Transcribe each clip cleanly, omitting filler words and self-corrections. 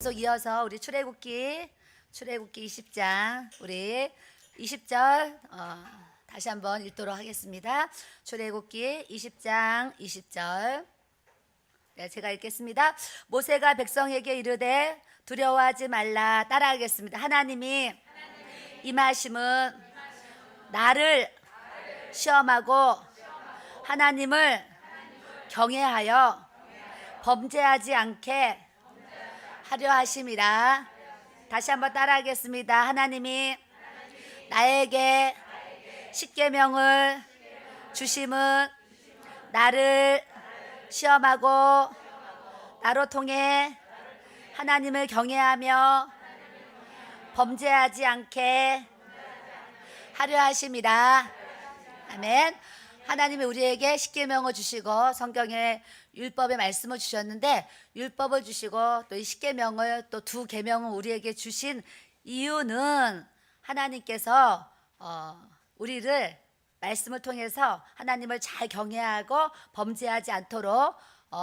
계속 이어서 우리 출애굽기 20장 우리 20절 다시 한번 읽도록 하겠습니다. 출애굽기 20장 20절 제가 읽겠습니다. 모세가 백성에게 이르되 두려워하지 말라. 따라하겠습니다. 하나님이 임하심은 나를 시험하고 하나님을 경외하여 범죄하지 않게 하려 하심이라. 다시 한번 따라하겠습니다. 하나님이 나에게 십계명을 주심은 나를 시험하고 나로 통해 하나님을 경외하며 범죄하지 않게 하려 하심이라. 아멘. 하나님이 우리에게 십계명을 주시고 성경에 율법의 말씀을 주셨는데, 율법을 주시고 또 이 십계명을 또 두 계명을 우리에게 주신 이유는 하나님께서 우리를 말씀을 통해서 하나님을 잘 경외하고 범죄하지 않도록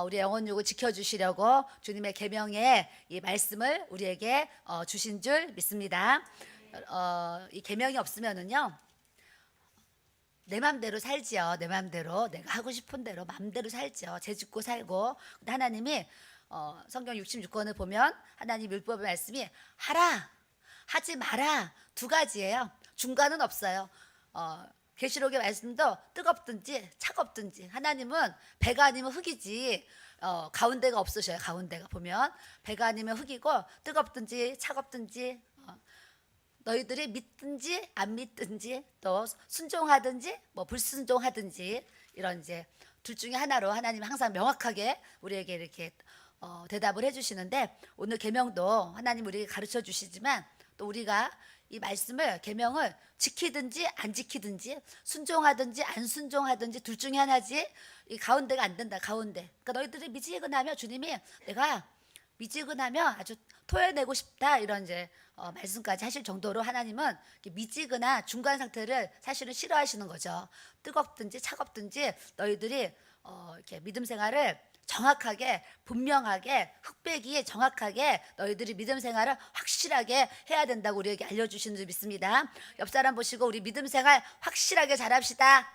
우리의 영혼 육을 지켜주시려고 주님의 계명의 이 말씀을 우리에게 주신 줄 믿습니다. 이 계명이 없으면은요, 내 맘대로 살지요. 내 맘대로 내가 하고 싶은 대로 맘대로 살죠. 죄짓고 살고. 근데 하나님이 성경 66권을 보면 하나님 율법의 말씀이 하라, 하지 마라 두 가지예요. 중간은 없어요. 계시록의 말씀도 뜨겁든지 차갑든지, 하나님은 배가 아니면 흙이지 가운데가 없으셔요. 가운데가 보면 배가 아니면 흙이고 뜨겁든지 차갑든지, 너희들이 믿든지 안 믿든지 또 순종하든지 뭐 불순종하든지, 이런 이제 둘 중에 하나로 하나님이 항상 명확하게 우리에게 이렇게 대답을 해주시는데, 오늘 계명도 하나님 우리에게 가르쳐 주시지만 또 우리가 이 말씀을 계명을 지키든지 안 지키든지 순종하든지 안 순종하든지 둘 중에 하나지, 이 가운데가 안 된다. 가운데. 그러니까 너희들이 미지근하며, 주님이 내가 미지근하며 아주 토해내고 싶다, 이런 이제 말씀까지 하실 정도로 하나님은 미지근한 중간 상태를 사실은 싫어하시는 거죠. 뜨겁든지 차갑든지 너희들이 이렇게 믿음 생활을 정확하게, 분명하게, 흑백이 정확하게 너희들이 믿음 생활을 확실하게 해야 된다고 우리에게 알려주시는 줄 믿습니다. 옆 사람 보시고 우리 믿음 생활 확실하게 잘합시다.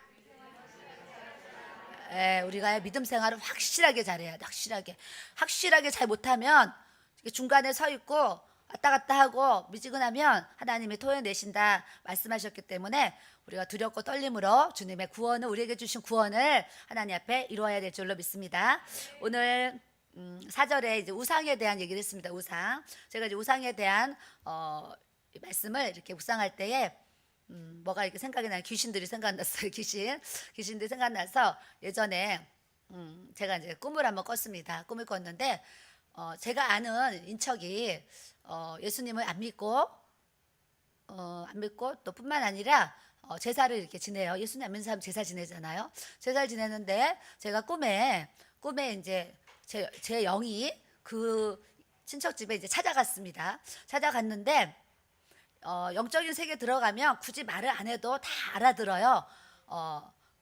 우리가 믿음 생활을 확실하게 잘해야 돼. 확실하게 잘 못하면 중간에 서 있고 왔다 갔다 하고 미지근하면 하나님이 토해내신다 말씀하셨기 때문에 우리가 두렵고 떨림으로 주님의 구원을, 우리에게 주신 구원을 하나님 앞에 이루어야 될 줄로 믿습니다. 오늘 4절에 이제 우상에 대한 얘기를 했습니다. 우상. 제가 이제 우상에 대한 말씀을 이렇게 묵상할 때에 뭐가 이렇게 생각이 나요. 귀신들이 생각났어요. 귀신들이 생각나서 예전에 제가 이제 꿈을 한번 꿨습니다. 꿈을 꿨는데 제가 아는 인척이 예수님을 안 믿고 또 뿐만 아니라 제사를 이렇게 지내요. 예수님 안 믿는 사람 제사 지내잖아요. 제사를 지내는데 제가 꿈에 이제 제 영이 그 친척 집에 이제 찾아갔습니다. 찾아갔는데 영적인 세계 들어가면 굳이 말을 안 해도 다 알아들어요.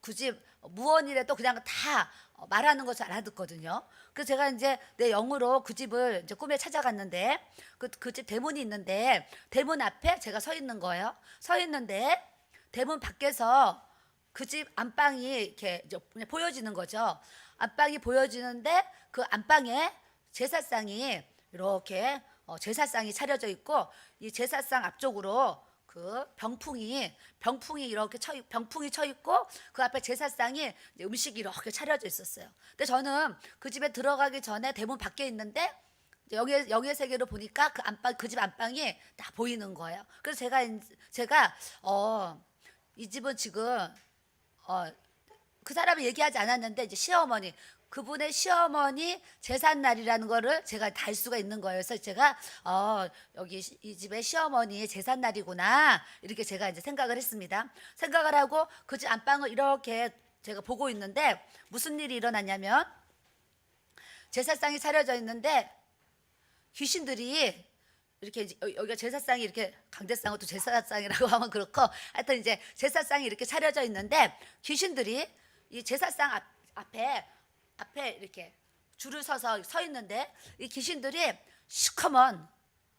굳이 무언이라도 그냥 다 말하는 것을 알아듣거든요. 그래서 제가 이제 내 영으로 그 집을 이제 꿈에 찾아갔는데, 그 집 대문이 있는데 대문 앞에 제가 서 있는 거예요. 서 있는데 대문 밖에서 그 집 안방이 이렇게 그냥 보여지는 거죠. 안방이 보여지는데 그 안방에 제사상이 이렇게 제사상이 차려져 있고, 이 제사상 앞쪽으로 그 병풍이 이렇게 병풍이 쳐 있고, 그 앞에 제사상이 음식이 이렇게 차려져 있었어요. 근데 저는 그 집에 들어가기 전에 대문 밖에 있는데 영의 세계로 보니까 그 안방, 그 집 안방이 다 보이는 거예요. 그래서 제가 이 집은 지금 그 사람이 얘기하지 않았는데 이제 시어머니, 그분의 시어머니 제삿날이라는 거를 제가 다 알 수가 있는 거예요. 그래서 제가 여기 이 집의 시어머니의 제삿날이구나, 이렇게 제가 이제 생각을 했습니다. 생각을 하고 그 집 안방을 이렇게 제가 보고 있는데 무슨 일이 일어났냐면, 제사상이 차려져 있는데 귀신들이 이렇게, 여기가 제사상이 이렇게, 강제상은 또 제사상이라고 하면 그렇고, 하여튼 이제 제사상이 이렇게 차려져 있는데 귀신들이 이 제사상 앞에 이렇게 줄을 서 있는데 이 귀신들이 시커먼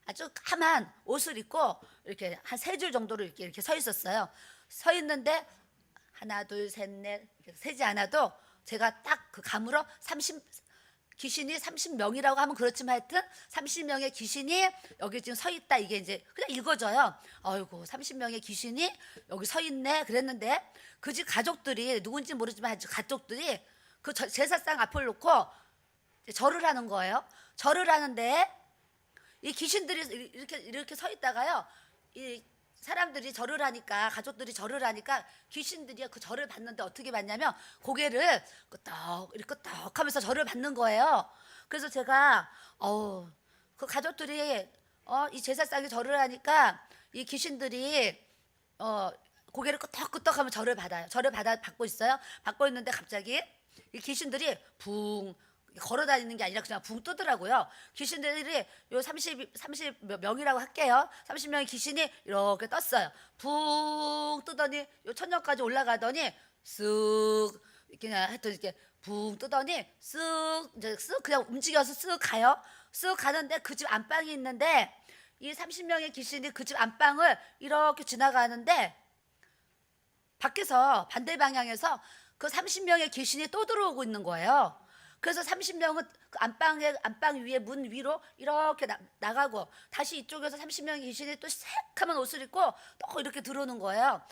아주 까만 옷을 입고 이렇게 한 세 줄 정도로 이렇게 서 있었어요. 서 있는데 하나 둘 셋 넷 세지 않아도 제가 딱 그 감으로 30 귀신이 30명이라고 하면 그렇지만 하여튼 30명의 귀신이 여기 지금 서 있다, 이게 이제 그냥 읽어져요. 아이고 30명의 귀신이 여기 서 있네 그랬는데 그 집 가족들이 누군지 모르지만 가족들이 그 제사상 앞을 놓고 절을 하는 거예요. 절을 하는데 이 귀신들이 이렇게 서 있다가요, 이 사람들이 절을 하니까, 가족들이 절을 하니까 귀신들이 그 절을 받는데 어떻게 받냐면 고개를 끄떡 이렇게 끄떡 하면서 절을 받는 거예요. 그래서 제가 그 가족들이 이 제사상에 절을 하니까 이 귀신들이 고개를 끄떡끄떡 하면 절을 받아요. 절을 받고 있어요. 받고 있는데 갑자기 이 귀신들이 붕 걸어 다니는 게 아니라 그냥 붕 뜨더라고요. 귀신들이 요 30 명이라고 할게요. 30명의 귀신이 이렇게 떴어요. 붕 뜨더니 요 천정까지 올라가더니 쓱 이렇게 하여튼 이렇게 붕 뜨더니 쓱 이제 쓱 그냥 움직여서 쓱 가요. 쓱 가는데 그 집 안방이 있는데 이 30명의 귀신이 그 집 안방을 이렇게 지나가는데 밖에서 반대 방향에서 그 30명의 귀신이 또 들어오고 있는 거예요. 그래서 30명은 그 안방 위에 문 위로 이렇게 나가고 다시 이쪽에서 30명의 귀신이 또 새카만 옷을 입고 또 이렇게 들어오는 거예요.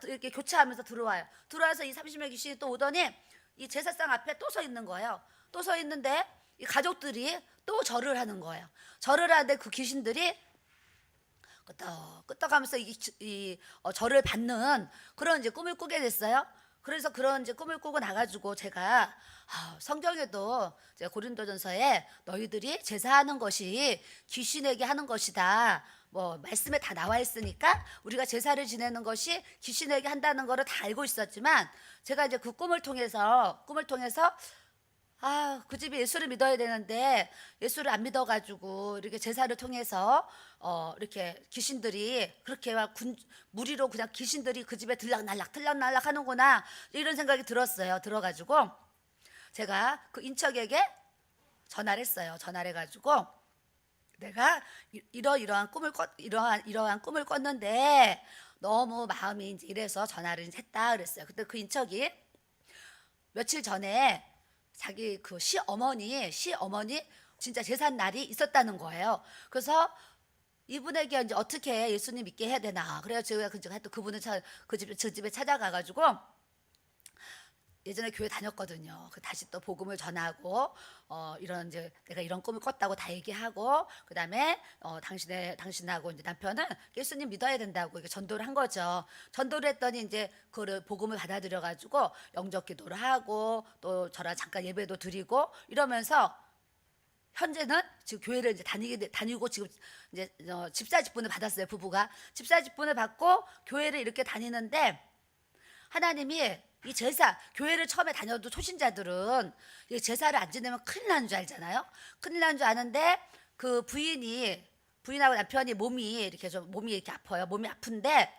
이렇게 교차하면서 들어와요. 들어와서 이 30명의 귀신이 또 오더니 이 제사상 앞에 또 서 있는 거예요. 또 서 있는데 이 가족들이 또 절을 하는 거예요. 절을 하는데 그 귀신들이 끄떡끄떡하면서 절을 받는 그런 이제 꿈을 꾸게 됐어요. 그래서 그런 이제 꿈을 꾸고 나가지고 제가 성경에도 이제 고린도전서에 너희들이 제사하는 것이 귀신에게 하는 것이다, 뭐 말씀에 다 나와 있으니까 우리가 제사를 지내는 것이 귀신에게 한다는 거를 다 알고 있었지만 제가 이제 그 꿈을 통해서 그 집이 예수를 믿어야 되는데 예수를 안 믿어가지고 이렇게 제사를 통해서 이렇게 귀신들이 그렇게 막 무리로 그냥 귀신들이 그 집에 들락날락 하는구나, 이런 생각이 들었어요. 들어가지고 제가 그 인척에게 전화를 했어요. 전화를 해가지고 내가 이러한 꿈을 꿨는데 너무 마음이 이제 이래서 전화를 했다 그랬어요. 그때 그 인척이 며칠 전에 자기 그 시어머니 진짜 제삿 날이 있었다는 거예요. 그래서 이분에게 이제 어떻게 예수님 믿게 해야 되나, 그래서 제가 또 그분을 그 집에 찾아가가지고 예전에 교회 다녔거든요. 다시 또 복음을 전하고 이런 이제 내가 이런 꿈을 꿨다고 다 얘기하고 그다음에 당신하고 이제 남편은 예수님 믿어야 된다고 이렇게 전도를 한 거죠. 전도를 했더니 이제 그 복음을 받아들여 가지고 영접 기도를 하고 또 저랑 잠깐 예배도 드리고 이러면서 현재는 지금 교회를 이제 다니고 지금 이제 집사 직분을 받았어요. 부부가 집사 직분을 받고 교회를 이렇게 다니는데 하나님이 이 교회를 처음에 다녀도 초신자들은 이 제사를 안 지내면 큰일 나는 줄 알잖아요. 큰일 나는 줄 아는데 그 부인하고 남편이 몸이 이렇게 아파요. 몸이 아픈데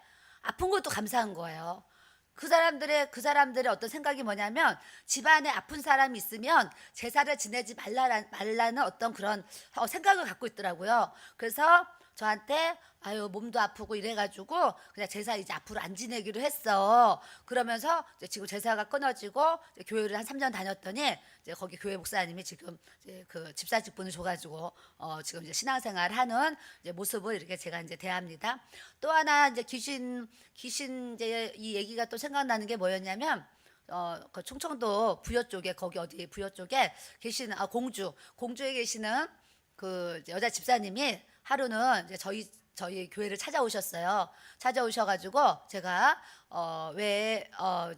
아픈 것도 감사한 거예요. 그 사람들의 어떤 생각이 뭐냐면 집안에 아픈 사람이 있으면 제사를 지내지 말라는 어떤 그런 생각을 갖고 있더라고요. 그래서 저한테 몸도 아프고 이래가지고 그냥 제사 이제 앞으로 안 지내기로 했어. 그러면서 이제 지금 제사가 끊어지고 이제 교회를 한 3년 다녔더니 이제 거기 교회 목사님이 지금 이제 그 집사 직분을 줘가지고 지금 이제 신앙생활하는 이제 모습을 이렇게 제가 이제 대합니다. 또 하나 이제 귀신 이제 이 얘기가 또 생각나는 게 뭐였냐면 그 충청도 부여 쪽에 거기 어디 부여 쪽에 계시는 공주에 계시는 그 여자 집사님이 하루는 이제 저희 교회를 찾아오셨어요. 찾아오셔가지고 제가 왜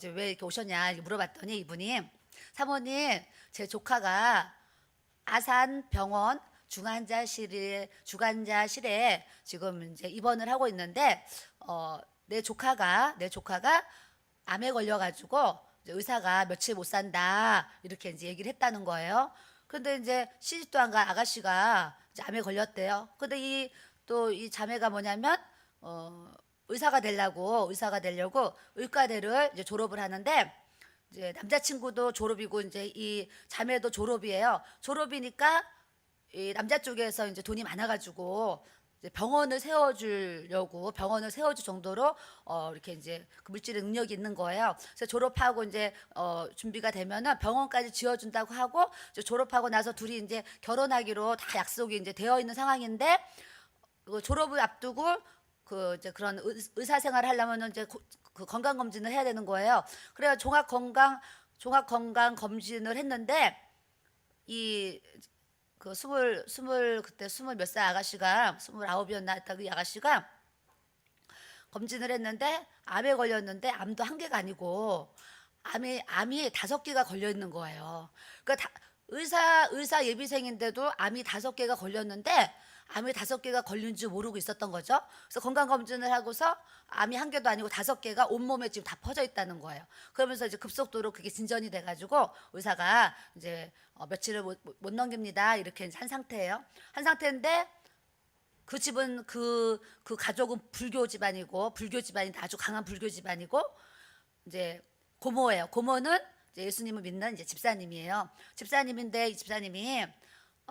이렇게 오셨냐 이렇게 물어봤더니 이분이 사모님 제 조카가 아산병원 주간자실에 지금 이제 입원을 하고 있는데 내 조카가 암에 걸려가지고 이제 의사가 며칠 못 산다 이렇게 이제 얘기를 했다는 거예요. 근데 이제 시집도 안 간 아가씨가 이제 암에 걸렸대요. 근데 이 자매가 뭐냐면 의사가 되려고 의과대를 이제 졸업을 하는데 이제 남자친구도 졸업이고 이제 이 자매도 졸업이에요. 졸업이니까 이 남자 쪽에서 이제 돈이 많아가지고 이제 병원을 세워줄 정도로 이렇게 이제 그 물질의 능력이 있는 거예요. 그래서 졸업하고 이제 준비가 되면은 병원까지 지어준다고 하고 이제 졸업하고 나서 둘이 이제 결혼하기로 다 약속이 이제 되어 있는 상황인데 그 졸업을 앞두고 그 이제 그런 의사 생활을 하려면은 이제 그 건강 검진을 해야 되는 거예요. 그래서 종합 건강 검진을 했는데 이 그 그때 스물 몇 살 아가씨가 29이었나 했다 그 아가씨가 검진을 했는데 암에 걸렸는데 암도 한 개가 아니고 암이 5개가 걸려 있는 거예요. 그러니까 의사 예비생인데도 암이 5개가 걸렸는데 암이 5개가 걸린 줄 모르고 있었던 거죠. 그래서 건강검진을 하고서 암이 한 개도 아니고 5개가 온몸에 지금 다 퍼져 있다는 거예요. 그러면서 이제 급속도로 그게 진전이 돼가지고 의사가 이제 며칠을 못 넘깁니다. 이렇게 한 상태예요. 한 상태인데 그 집은 그 가족은 불교 집안인데 아주 강한 불교 집안이고 이제 고모예요. 고모는 이제 예수님을 믿는 이제 집사님이에요. 집사님인데 이 집사님이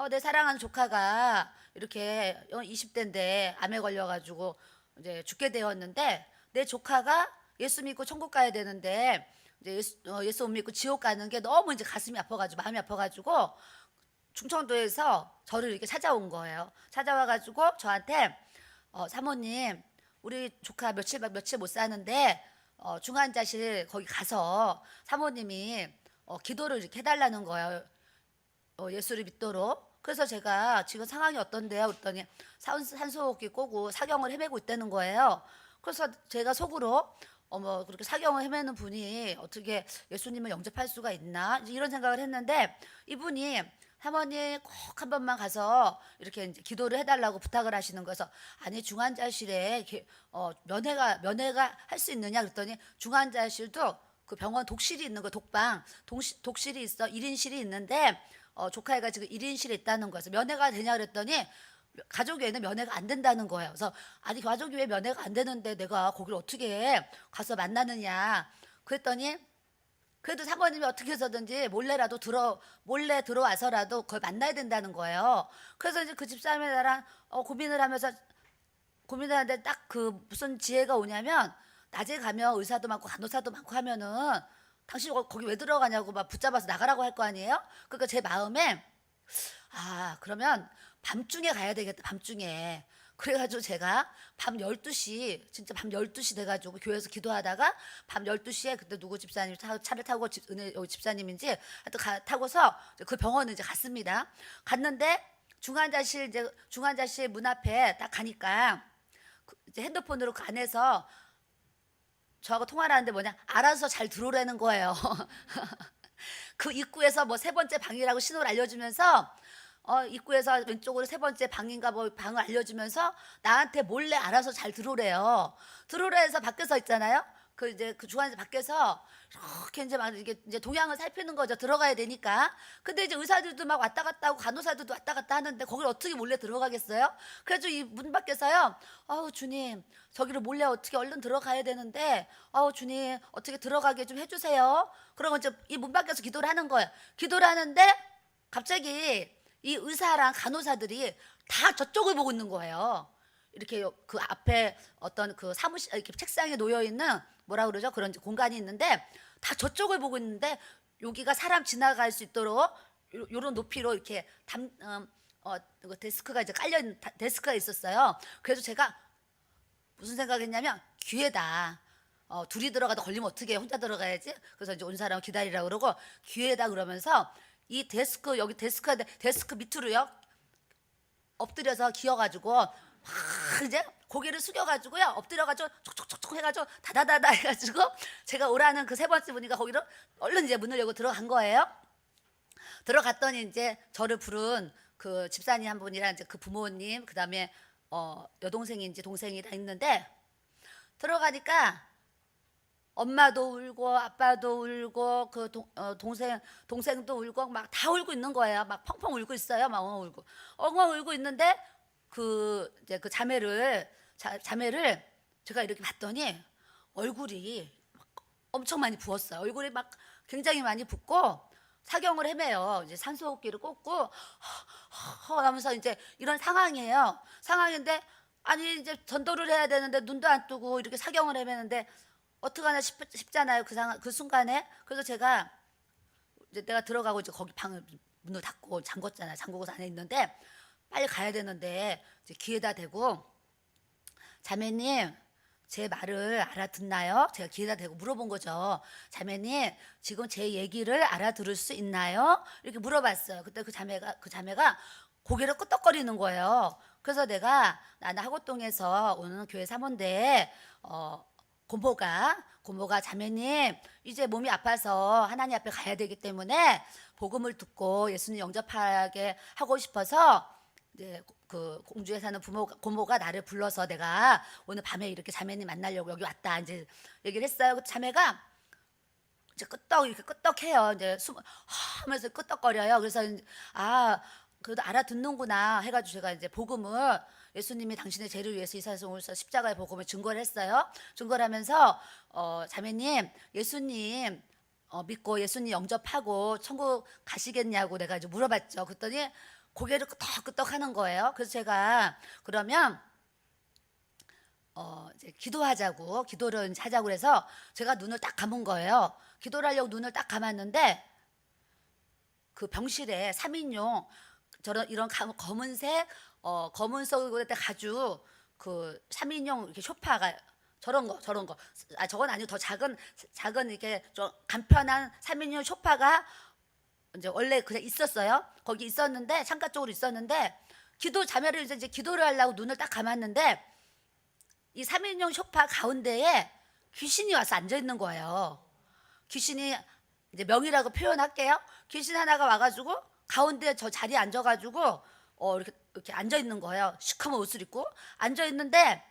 내 사랑하는 조카가 이렇게 20대인데 암에 걸려가지고 이제 죽게 되었는데 내 조카가 예수 믿고 천국 가야 되는데 이제 예수 못 믿고 지옥 가는 게 너무 이제 가슴이 아파가지고 마음이 아파가지고 충청도에서 저를 이렇게 찾아온 거예요. 찾아와가지고 저한테 사모님 우리 조카 며칠 못 사는데 중환자실 거기 가서 사모님이 기도를 이렇게 해달라는 거예요. 예수를 믿도록. 그래서 제가 지금 상황이 어떤데요? 그랬더니 산소호흡기 꼬고 사경을 헤매고 있다는 거예요. 그래서 제가 속으로 어머 그렇게 사경을 헤매는 분이 어떻게 예수님을 영접할 수가 있나 이런 생각을 했는데 이분이 사모님 꼭 한 번만 가서 이렇게 이제 기도를 해달라고 부탁을 하시는 거여서 아니 중환자실에 면회가 할 수 있느냐 그랬더니 중환자실도 그 병원 독실이 있는 거 독방 독실이 있어 1인실이 있는데 조카애가 지금 1인실에 있다는 거여서 면회가 되냐 그랬더니 가족 외에는 면회가 안 된다는 거예요. 그래서 아니 가족이 왜 면회가 안 되는데 내가 거기를 어떻게 가서 만나느냐 그랬더니 그래도 사모님이 어떻게 해서든지 몰래 들어와서라도 그걸 만나야 된다는 거예요. 그래서 이제 그 집사람이 나랑 고민을 하는데 딱 그 무슨 지혜가 오냐면 낮에 가면 의사도 많고 간호사도 많고 하면은 당신 거기 왜 들어가냐고 막 붙잡아서 나가라고 할 거 아니에요? 그러니까 제 마음에 그러면 밤중에 가야 되겠다. 밤중에. 그래가지고 제가 밤 12시 진짜 밤 12시 돼가지고 교회에서 기도하다가 밤 12시에 그때 누구 집사님 차를 타고 은혜 집사님인지 하여튼 타고서 그 병원을 이제 갔습니다. 갔는데 중환자실 문 앞에 딱 가니까 이제 핸드폰으로 그 안에서 저하고 통화를 하는데 알아서 잘 들어오라는 거예요. 그 입구에서 뭐 3번째 방이라고 신호를 알려주면서 입구에서 왼쪽으로 3번째 방인가 뭐 방을 알려주면서 나한테 몰래 알아서 잘 들어오래요. 들어오라 해서 밖에서 있잖아요. 그 이제 그 중간에서 밖에서 이렇게 이제 막 이게 이제 동향을 살피는 거죠. 들어가야 되니까. 근데 이제 의사들도 막 왔다 갔다 하고 간호사들도 왔다 갔다 하는데 거기를 어떻게 몰래 들어가겠어요? 그래서 이 문 밖에서요. 주님, 저기를 몰래 어떻게 얼른 들어가야 되는데, 주님, 어떻게 들어가게 좀 해주세요. 그러고 이제 이 문 밖에서 기도를 하는 거예요. 기도를 하는데 갑자기 이 의사랑 간호사들이 다 저쪽을 보고 있는 거예요. 이렇게 그 앞에 어떤 그 사무실 이렇게 책상에 놓여 있는 뭐라 그러죠? 그런 공간이 있는데 다 저쪽을 보고 있는데 여기가 사람 지나갈 수 있도록 요런 높이로 이렇게 데스크가 이제 깔려 있는 데스크가 있었어요. 그래서 제가 무슨 생각했냐면 기회다. 둘이 들어가다 걸리면 어떻게 해? 혼자 들어가야지. 그래서 이제 온 사람 기다리라고 그러고 기회다 그러면서 이 데스크 여기 데스크 밑으로요 엎드려서 기어가지고 막 이제 고개를 숙여가지고요 엎드려가지고 촉촉촉촉 해가지고 다다다다 해가지고 제가 오라는 그 3번째 분이가 거기로 얼른 이제 문을 열고 들어간 거예요. 들어갔더니 이제 저를 부른 그 집사님 한 분이랑 이제 그 부모님 그다음에 여동생인지 동생이랑 있는데 들어가니까 엄마도 울고 아빠도 울고 그 동생도 울고 막 다 울고 있는 거예요. 막 펑펑 울고 있어요. 막 엉엉 울고 있는데 그 이제 그 자매를 제가 이렇게 봤더니 얼굴이 막 엄청 많이 부었어요. 얼굴이 막 굉장히 많이 붓고 사경을 헤매요. 이제 산소호흡기를 꽂고 하면서 이제 이런 상황이에요. 상황인데 아니 이제 전도를 해야 되는데 눈도 안 뜨고 이렇게 사경을 헤매는데 어떡하나 싶잖아요. 그 상황 그 순간에. 그래서 제가 이제 내가 들어가고 이제 거기 방을 문을 닫고 잠궜잖아요. 잠그고서 안에 있는데 빨리 가야 되는데 이제 귀에다 대고 자매님 제 말을 알아듣나요? 제가 귀에다 대고 물어본 거죠. 자매님 지금 제 얘기를 알아들을 수 있나요? 이렇게 물어봤어요. 그때 그 자매가 고개를 끄덕거리는 거예요. 그래서 내가 나는 하고동에서 오는 교회 사모인데 고모가 자매님 이제 몸이 아파서 하나님 앞에 가야 되기 때문에 복음을 듣고 예수님 영접하게 하고 싶어서 이제 그 공주에 사는 고모가 나를 불러서 내가 오늘 밤에 이렇게 자매님 만나려고 여기 왔다 이제 얘기를 했어요. 그 자매가 이제 이렇게 끄떡해요. 이제 하면서 끄떡거려요. 그래서 아 그래도 알아듣는구나 해가지고 제가 이제 복음을 예수님이 당신의 죄를 위해서 이 세상에 오셔서 십자가의 복음을 증거를 했어요. 증거를 하면서 자매님 예수님 믿고 예수님 영접하고 천국 가시겠냐고 내가 이제 물어봤죠. 그랬더니 고개를 끄덕끄덕 하는 거예요. 그래서 제가 그러면 이제 기도를 이제 하자고 그래서 제가 눈을 딱 감은 거예요. 기도를 하려고 눈을 딱 감았는데 그 병실에 3인용 저런 이런 검은색 검은색으로 된 가죽 그 3인용 이렇게 소파가 저런 거 저건 아니고 더 작은 이렇게 좀 간편한 3인용 소파가 이제 원래 그냥 있었어요. 거기 있었는데 창가 쪽으로 있었는데 자매를 이제 기도를 하려고 눈을 딱 감았는데 이 3인용 소파 가운데에 귀신이 와서 앉아 있는 거예요. 귀신이 이제 명이라고 표현할게요. 귀신 하나가 와가지고 가운데 저 자리에 앉아가지고 이렇게 앉아 있는 거예요. 시커먼 옷을 입고 앉아 있는데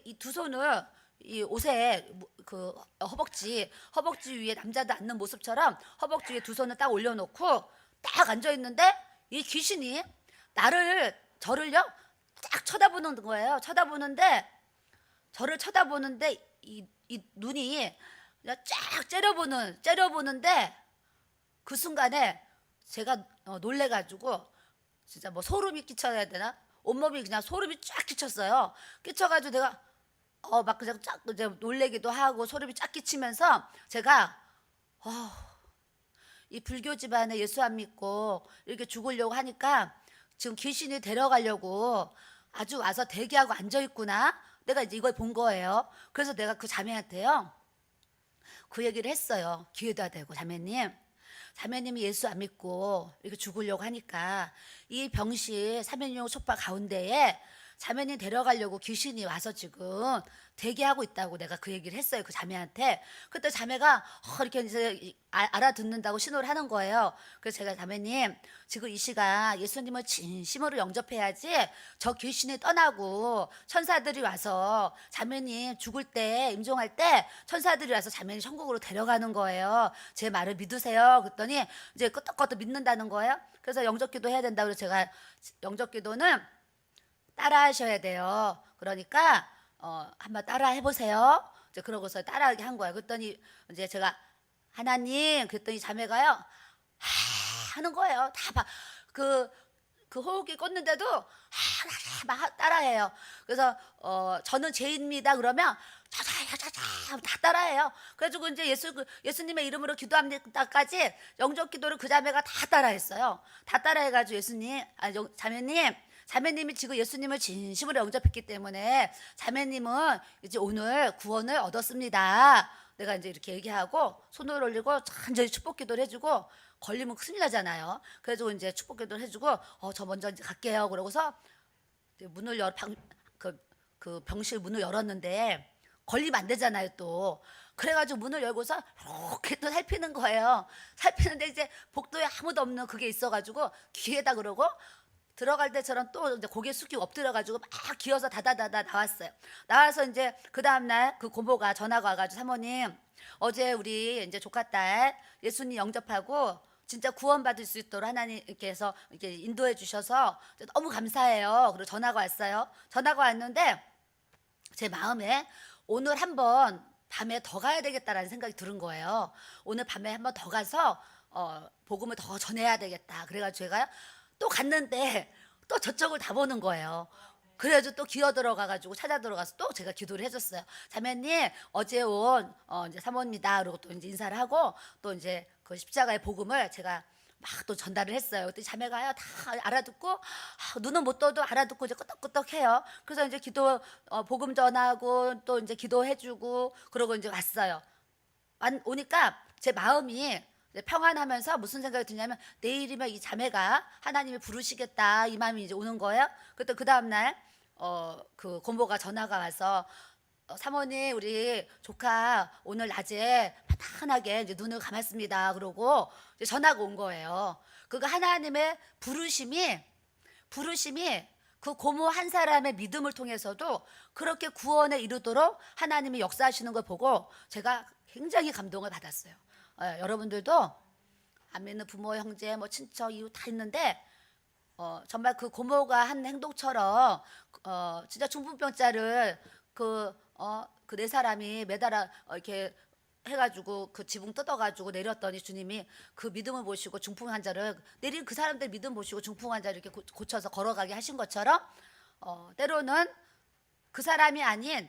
이 두 손을 이 옷에 그 허벅지 위에 남자도 앉는 모습처럼 허벅지 위에 두 손을 딱 올려놓고 딱 앉아 있는데 이 귀신이 저를요 딱 쳐다보는 거예요. 저를 쳐다보는데 이 눈이 그냥 쫙 째려보는데 그 순간에 제가 놀래가지고 진짜 뭐 소름이 끼쳐야 되나? 온몸이 그냥 소름이 쫙 끼쳤어요. 끼쳐가지고 내가 막 그냥 쫙 이제 놀래기도 하고 소름이 쫙 끼치면서 제가 이 불교 집안에 예수 안 믿고 이렇게 죽으려고 하니까 지금 귀신이 데려가려고 아주 와서 대기하고 앉아 있구나. 내가 이제 이걸 본 거예요. 그래서 내가 그 자매한테요 그 얘기를 했어요. 귀에다 대고 자매님이 예수 안 믿고 이렇게 죽으려고 하니까 이 병실 3인용 소파 가운데에 자매님 데려가려고 귀신이 와서 지금 대기하고 있다고 내가 그 얘기를 했어요. 그 자매한테. 그때 자매가 이렇게 이제 알아듣는다고 신호를 하는 거예요. 그래서 제가 자매님 지금 이 시간 예수님을 진심으로 영접해야지 저 귀신이 떠나고 천사들이 와서 자매님 죽을 때 임종할 때 천사들이 와서 자매님 천국으로 데려가는 거예요. 제 말을 믿으세요. 그랬더니 이제 끄떡끄떡 믿는다는 거예요. 그래서 영접기도 해야 된다고 그래서 제가 영접기도는 따라 하셔야 돼요. 그러니까 한번 따라 해보세요. 이제 그러고서 따라하게 한 거예요. 그랬더니 이제 제가 하나님 그랬더니 자매가요 하는 거예요. 그 호흡기 꽂는데도 막 따라해요. 그래서 저는 죄인입니다. 그러면 자자자자 다 따라해요. 그래가지고 이제 예수님의 이름으로 기도합니다까지 영접 기도를 그 자매가 다 따라했어요. 다 따라해가지고 자매님이 지금 예수님을 진심으로 영접했기 때문에 자매님은 이제 오늘 구원을 얻었습니다. 내가 이제 이렇게 얘기하고 손을 올리고 간절히 축복 기도를 해주고 걸리면 큰일 나잖아요. 그래서 이제 축복 기도를 해주고 저 먼저 이제 갈게요. 그러고서 문을 그 병실 문을 열었는데 걸리면 안 되잖아요 또. 그래가지고 문을 열고서 이렇게 또 살피는 거예요. 살피는데 이제 복도에 아무도 없는 그게 있어가지고 귀에다 그러고 들어갈 때처럼 또 이제 고개 숙이고 엎드려가지고 막 기어서 다다다다 나왔어요. 나와서 이제 그 다음날 그 고모가 전화가 와가지고 사모님 어제 우리 이제 조카딸 예수님 영접하고 진짜 구원받을 수 있도록 하나님께서 이렇게 인도해 주셔서 너무 감사해요. 그리고 전화가 왔어요. 전화가 왔는데 제 마음에 오늘 한번 밤에 더 가야 되겠다라는 생각이 드는 거예요. 오늘 밤에 한번 더 가서 복음을 더 전해야 되겠다. 그래가지고 제가 또 갔는데 또 저쪽을 다 보는 거예요. 그래가지고 또 기어 들어가가지고 찾아 들어가서 또 제가 기도를 해줬어요. 자매님 어제 온 이제 사모입니다. 그리고 또 이제 인사를 하고 또 이제 그 십자가의 복음을 제가 막 또 전달을 했어요. 그때 자매가요 다 알아듣고 눈은 못 떠도 알아듣고 이제 끄떡끄떡해요. 그래서 이제 기도 복음 전하고 또 이제 기도해주고 그러고 이제 왔어요. 오니까 제 마음이 이제 평안하면서 무슨 생각이 드냐면 내일이면 이 자매가 하나님이 부르시겠다 이 마음이 이제 오는 거예요. 그때 그 다음 날 그 고모가 전화가 와서 사모님 우리 조카 오늘 낮에 편안하게 이제 눈을 감았습니다. 그러고 이제 전화가 온 거예요. 그거 하나님의 부르심이 그 고모 한 사람의 믿음을 통해서도 그렇게 구원에 이르도록 하나님이 역사하시는 걸 보고 제가 굉장히 감동을 받았어요. 여러분들도 안 믿는 부모, 형제, 뭐 친척, 이웃 다 있는데 정말 그 고모가 한 행동처럼 진짜 중풍병자를 그 네 사람이 매달아 이렇게 해가지고 그 지붕 뜯어가지고 내렸더니 주님이 그 믿음을 보시고 중풍 환자를 내린 그 사람들 믿음 보시고 중풍 환자를 이렇게 고쳐서 걸어가게 하신 것처럼 때로는 그 사람이 아닌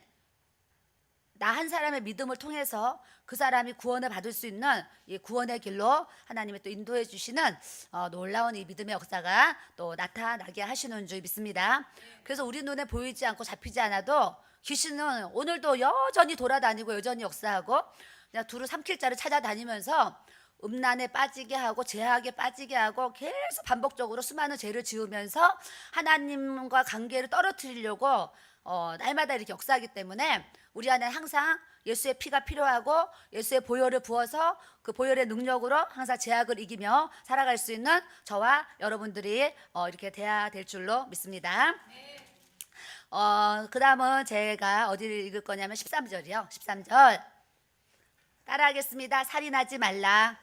나 한 사람의 믿음을 통해서 그 사람이 구원을 받을 수 있는 이 구원의 길로 하나님이 또 인도해 주시는 놀라운 이 믿음의 역사가 또 나타나게 하시는 줄 믿습니다. 그래서 우리 눈에 보이지 않고 잡히지 않아도 귀신은 오늘도 여전히 돌아다니고 여전히 역사하고 그냥 두루 삼킬 자를 찾아다니면서 음란에 빠지게 하고 죄악에 빠지게 하고 계속 반복적으로 수많은 죄를 지으면서 하나님과 관계를 떨어뜨리려고 날마다 이렇게 역사하기 때문에 우리 안에 항상 예수의 피가 필요하고 예수의 보혈을 부어서 그 보혈의 능력으로 항상 죄악을 이기며 살아갈 수 있는 저와 여러분들이 이렇게 돼야 될 줄로 믿습니다. 그 다음은 제가 어디를 읽을 거냐면 13절이요. 13절 따라하겠습니다. 살인하지 말라.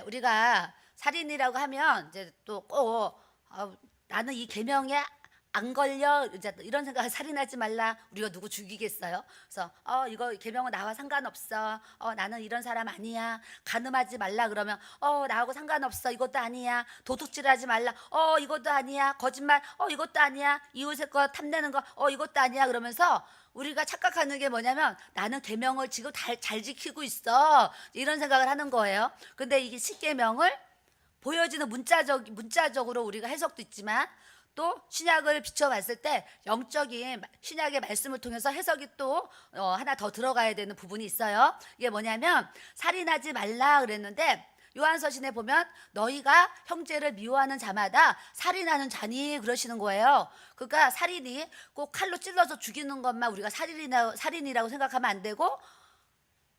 우리가 살인이라고 하면 이제 또 꼭 나는 이 계명에 안 걸려 이제 이런 생각 살인하지 말라 우리가 누구 죽이겠어요? 그래서 이거 계명은 나와 상관없어. 나는 이런 사람 아니야. 간음하지 말라 그러면 나하고 상관없어. 이것도 아니야. 도둑질하지 말라. 이것도 아니야. 거짓말 이것도 아니야. 이웃의 거 탐내는 거 이것도 아니야. 그러면서 우리가 착각하는 게 뭐냐면 나는 계명을 지금 잘 지키고 있어. 이런 생각을 하는 거예요. 근데 이게 십계명을 보여지는 문자적으로 우리가 해석도 있지만 또 신약을 비춰봤을 때 영적인 신약의 말씀을 통해서 해석이 또 하나 더 들어가야 되는 부분이 있어요. 이게 뭐냐면 살인하지 말라 그랬는데 요한서신에 보면 너희가 형제를 미워하는 자마다 살인하는 자니 그러시는 거예요. 그러니까 살인이 꼭 칼로 찔러서 죽이는 것만 우리가 살인이라고 생각하면 안 되고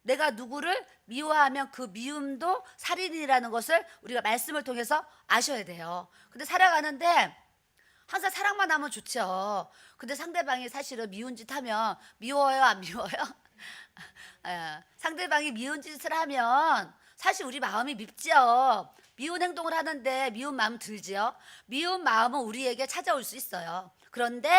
내가 누구를 미워하면 그 미움도 살인이라는 것을 우리가 말씀을 통해서 아셔야 돼요. 근데 살아가는데 항상 사랑만 하면 좋죠. 근데 상대방이 사실은 미운 짓 하면 미워요, 안 미워요? 상대방이 미운 짓을 하면 사실 우리 마음이 밉죠. 미운 행동을 하는데 미운 마음 들지요. 미운 마음은 우리에게 찾아올 수 있어요. 그런데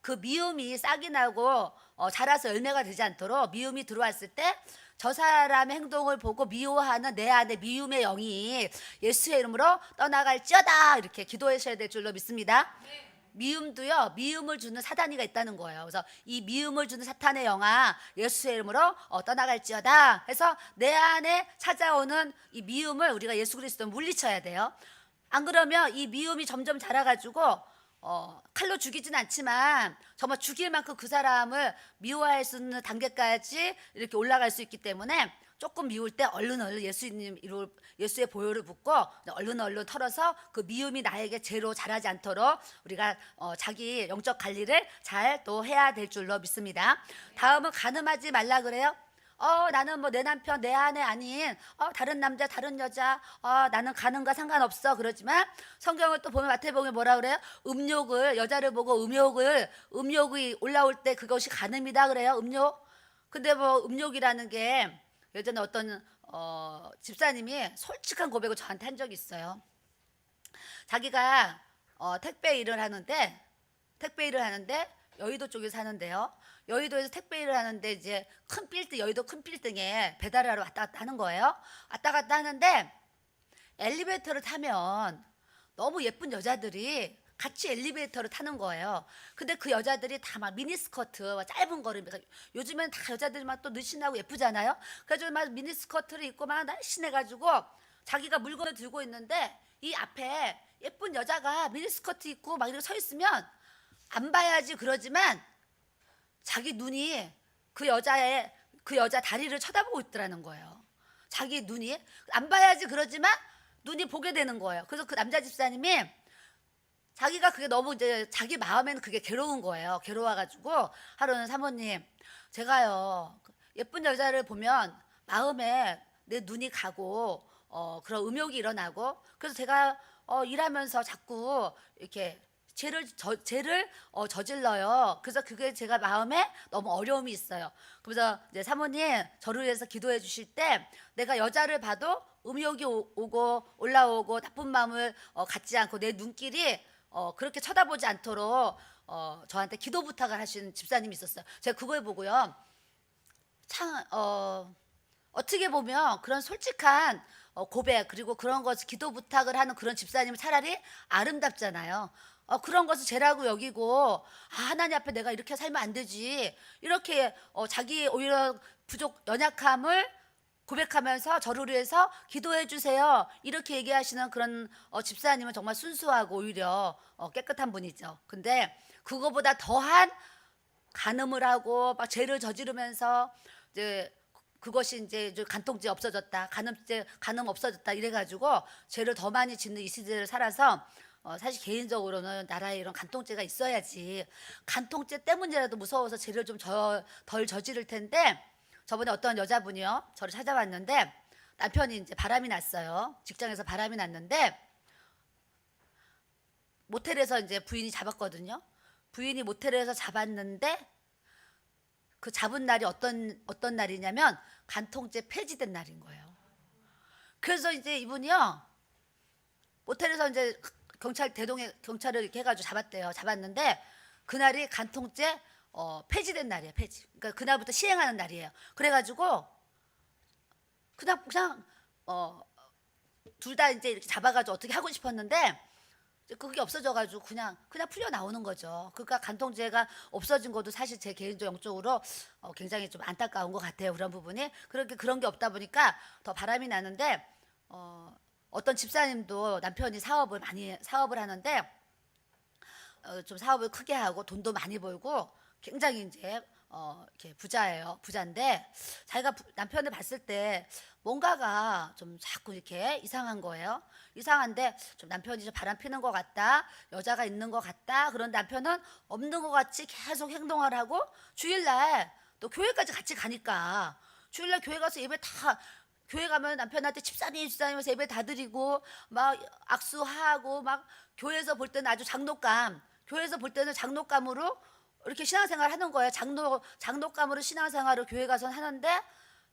그 미움이 싹이 나고 자라서 열매가 되지 않도록 미움이 들어왔을 때 저 사람의 행동을 보고 미워하는 내 안에 미움의 영이 예수의 이름으로 떠나갈지어다 이렇게 기도하셔야 될 줄로 믿습니다. 미움도요, 미움을 주는 사단이가 있다는 거예요. 그래서 이 미움을 주는 사탄의 영아 예수의 이름으로 떠나갈지어다 해서 내 안에 찾아오는 이 미움을 우리가 예수 그리스도 물리쳐야 돼요. 안 그러면 이 미움이 점점 자라가지고 칼로 죽이진 않지만 정말 죽일 만큼 그 사람을 미워할 수 있는 단계까지 이렇게 올라갈 수 있기 때문에 조금 미울 때 얼른 예수의 보혈을 붓고 얼른 털어서 그 미움이 나에게 죄로 자라지 않도록 우리가 자기 영적 관리를 잘 또 해야 될 줄로 믿습니다. 다음은 간음하지 말라 그래요. 나는 뭐 내 남편 내 아내 아닌 다른 남자 다른 여자 나는 가는과 상관없어 그러지만 성경을 또 보면 마태복음에 뭐라 그래요? 여자를 보고 음욕이 올라올 때 그것이 간음이다 그래요. 음욕. 근데 뭐 음욕이라는 게 예전에 어떤 집사님이 솔직한 고백을 저한테 한 적이 있어요. 자기가 택배 일을 하는데 여의도 쪽에 사는데요. 여의도에서 택배 일을 하는데 이제 큰 빌딩, 여의도 큰 빌딩에 배달을 하러 왔다 갔다 하는 거예요. 왔다 갔다 하는데 엘리베이터를 타면 너무 예쁜 여자들이 같이 엘리베이터를 타는 거예요. 근데 그 여자들이 다 막 미니스커트, 막 짧은 거를, 요즘엔 다 여자들이 막 또 늘씬하고 예쁘잖아요. 그래가지고 막 미니스커트를 입고 막 날씬해가지고 자기가 물건을 들고 있는데 이 앞에 예쁜 여자가 미니스커트 입고 막 이렇게 서 있으면 안 봐야지 그러지만 자기 눈이 그 여자 다리를 쳐다보고 있더라는 거예요. 자기 눈이 안 봐야지 그러지만 눈이 보게 되는 거예요. 그래서 그 남자 집사님이 자기가 그게 너무 이제 자기 마음에는 그게 괴로운 거예요. 괴로워가지고 하루는 사모님, 제가요 예쁜 여자를 보면 마음에 내 눈이 가고 그런 음욕이 일어나고 그래서 제가 일하면서 자꾸 이렇게 죄를 저질러요. 그래서 그게 제가 마음에 너무 어려움이 있어요. 그래서 이제 사모님 저를 위해서 기도해 주실 때 내가 여자를 봐도 음욕이 오고 올라오고 나쁜 마음을 갖지 않고 내 눈길이 그렇게 쳐다보지 않도록 저한테 기도 부탁을 하신 집사님이 있었어요. 제가 그걸 보고요. 참 어떻게 보면 그런 솔직한 고백 그리고 그런 것 기도 부탁을 하는 그런 집사님은 차라리 아름답잖아요. 그런 것을 죄라고 여기고 하나님 앞에 내가 이렇게 살면 안 되지 이렇게 자기 오히려 부족 연약함을 고백하면서 저를 위해서 기도해 주세요 이렇게 얘기하시는 그런 집사님은 정말 순수하고 오히려 깨끗한 분이죠. 근데 그거보다 더한 간음을 하고 막 죄를 저지르면서 이제 그것이 이제 간통죄 없어졌다, 간음 없어졌다 이래가지고 죄를 더 많이 짓는 이 시대를 살아서 사실 개인적으로는 나라에 이런 간통죄가 있어야지 간통죄 때문이라도 무서워서 죄를 좀 덜 저지를 텐데 저번에 어떤 여자분이요 저를 찾아왔는데 남편이 이제 바람이 났어요. 직장에서 바람이 났는데 모텔에서 이제 부인이 잡았거든요. 부인이 모텔에서 잡았는데 그 잡은 날이 어떤 날이냐면 간통죄 폐지된 날인 거예요. 그래서 이제 이분이요 모텔에서 이제 경찰을 이렇게 해가지고 잡았대요. 잡았는데 그날이 간통죄 폐지된 날이에요. 폐지. 그러니까 그날부터 시행하는 날이에요. 그래가지고 그냥 둘 다 이제 이렇게 잡아가지고 어떻게 하고 싶었는데 그게 없어져가지고 그냥 풀려 나오는 거죠. 그러니까 간통죄가 없어진 것도 사실 제 개인적 영적으로 굉장히 좀 안타까운 것 같아요. 그런 부분이 그런 게 없다 보니까 더 바람이 나는데 어떤 집사님도 남편이 사업을 하는데 좀 사업을 크게 하고 돈도 많이 벌고 굉장히 이제 이렇게 부자인데 자기가 남편을 봤을 때 뭔가가 좀 자꾸 이렇게 이상한 거예요. 이상한데 좀 남편이 좀 바람 피는 것 같다, 여자가 있는 것 같다. 그런데 남편은 없는 것 같이 계속 행동을 하고 주일날 또 교회까지 같이 가니까 주일날 교회 가서 교회 가면 남편한테 집사님 하면서 예배 다 드리고 막 악수하고 막 교회에서 볼 때는 아주 교회에서 볼 때는 장독감으로 이렇게 신앙생활 하는 거예요. 장독감으로 신앙생활을 교회 가서 하는데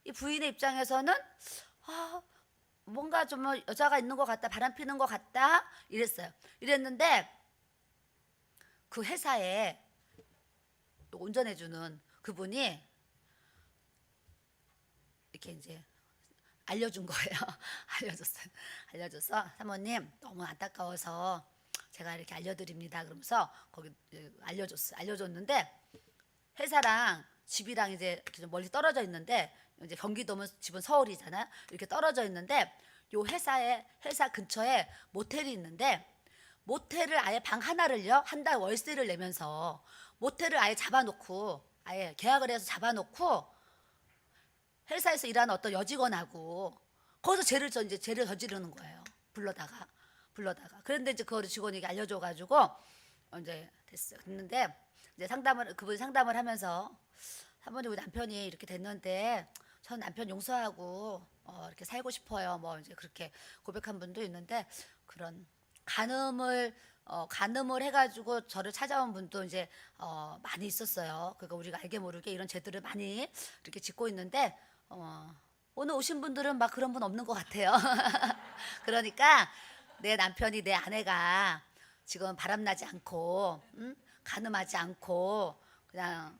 이 부인의 입장에서는 뭔가 좀 여자가 있는 것 같다, 바람 피는 것 같다 이랬는데 그 회사에 운전해주는 그분이 이렇게 이제 알려준 거예요. 알려줘서 사모님 너무 안타까워서 제가 이렇게 알려드립니다. 그러면서 거기 알려줬는데 회사랑 집이랑 이제 좀 멀리 떨어져 있는데 이제 경기도면 집은 서울이잖아요. 이렇게 떨어져 있는데 요 회사 근처에 모텔이 있는데 모텔을 아예 방 하나를요 한 달 월세를 내면서 모텔을 아예 잡아놓고 아예 계약을 해서 잡아놓고 회사에서 일하는 어떤 여직원하고 거기서 죄를 저지르는 거예요. 불러다가 그런데 이제 그거를 직원에게 알려줘가지고 이제 됐는데 이제 그분이 상담을 하면서 사모님 우리 남편이 이렇게 됐는데 전 남편 용서하고 이렇게 살고 싶어요. 뭐 이제 그렇게 고백한 분도 있는데 그런 간음을 해가지고 저를 찾아온 분도 이제 많이 있었어요. 그러니까 우리가 알게 모르게 이런 죄들을 많이 이렇게 짓고 있는데 오늘 오신 분들은 막 그런 분 없는 것 같아요. 그러니까 내 남편이 내 아내가 지금 바람나지 않고 가늠하지 않고 그냥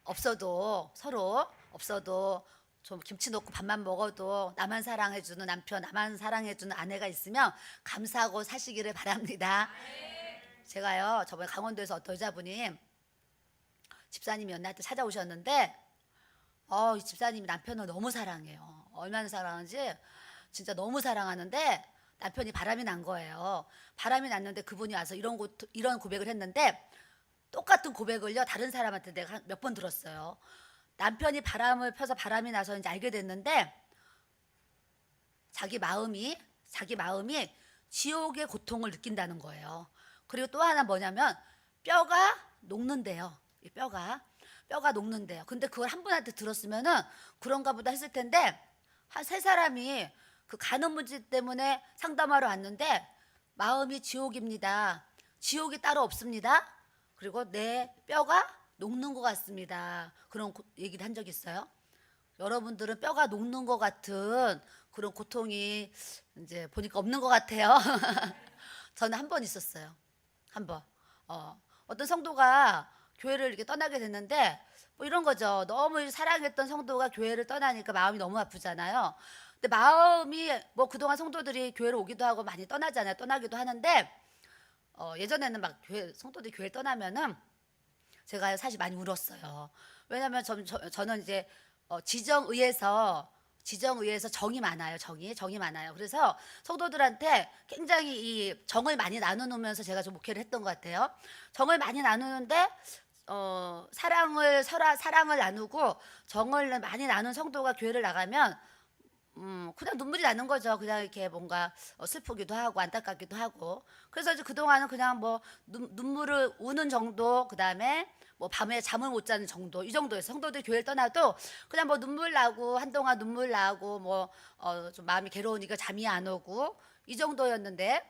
없어도 서로 없어도 좀 김치 넣고 밥만 먹어도 나만 사랑해주는 남편, 나만 사랑해주는 아내가 있으면 감사하고 사시기를 바랍니다. 제가요 저번에 강원도에서 어떤 여자분이 집사님이 연나한테 찾아오셨는데 이 집사님이 남편을 너무 사랑해요. 얼마나 사랑하는지 진짜 너무 사랑하는데 남편이 바람이 난 거예요. 바람이 났는데 그분이 와서 이런 고백을 했는데 똑같은 고백을요 다른 사람한테 내가 몇 번 들었어요. 남편이 바람을 펴서 바람이 나서 이제 알게 됐는데 자기 마음이 지옥의 고통을 느낀다는 거예요. 그리고 또 하나 뭐냐면 뼈가 녹는데요. 이 뼈가 녹는데요. 근데 그걸 한 분한테 들었으면은 그런가 보다 했을 텐데 한 세 사람이 그 간음 문제 때문에 상담하러 왔는데 마음이 지옥입니다. 지옥이 따로 없습니다. 그리고 내 뼈가 녹는 것 같습니다. 그런 얘기를 한 적 있어요. 여러분들은 뼈가 녹는 것 같은 그런 고통이 이제 보니까 없는 것 같아요. 저는 한 번 있었어요. 한 번. 어떤 성도가 교회를 이렇게 떠나게 됐는데 뭐 이런 거죠. 너무 사랑했던 성도가 교회를 떠나니까 마음이 너무 아프잖아요. 근데 마음이 뭐 그동안 성도들이 교회를 오기도 하고 많이 떠나잖아요. 떠나기도 하는데 예전에는 막 성도들이 교회 떠나면은 제가 사실 많이 울었어요. 왜냐하면 저는 이제 지정의에서 정이 많아요. 정이 많아요. 그래서 성도들한테 굉장히 이 정을 많이 나누면서 제가 좀 목회를 했던 것 같아요. 정을 많이 나누는데 사랑을 나누고 정을 많이 나눈 성도가 교회를 나가면 그냥 눈물이 나는 거죠. 그냥 이렇게 뭔가 슬프기도 하고 안타깝기도 하고. 그래서 이제 그동안은 그냥 뭐 눈물을 우는 정도, 그 다음에 뭐 밤에 잠을 못 자는 정도, 이 정도였어요. 성도들 교회를 떠나도 그냥 뭐 눈물 나고 한동안 눈물 나고 뭐 좀 마음이 괴로우니까 잠이 안 오고 이 정도였는데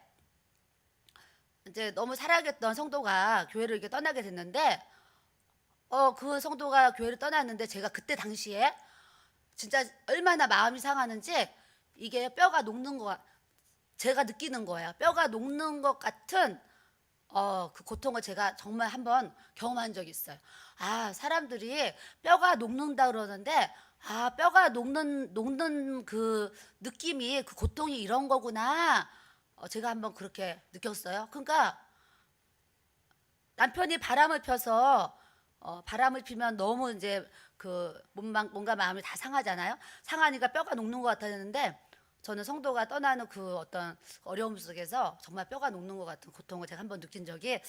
이제 너무 사랑했던 성도가 교회를 이렇게 떠나게 됐는데 그 성도가 교회를 떠났는데 제가 그때 당시에 진짜 얼마나 마음이 상하는지 이게 뼈가 녹는 거 제가 느끼는 거예요. 뼈가 녹는 것 같은 그 고통을 제가 정말 한번 경험한 적이 있어요. 사람들이 뼈가 녹는다 그러는데 뼈가 녹는 그 느낌이 그 고통이 이런 거구나. 제가 한번 그렇게 느꼈어요. 그러니까 남편이 바람을 펴서 바람을 피면 너무 이제 그 뭔가 마음이 다 상하잖아요. 상하니까 뼈가 녹는 것 같았는데 저는 성도가 떠나는 그 어떤 어려움 속에서 정말 뼈가 녹는 것 같은 고통을 제가 한번 느낀 적이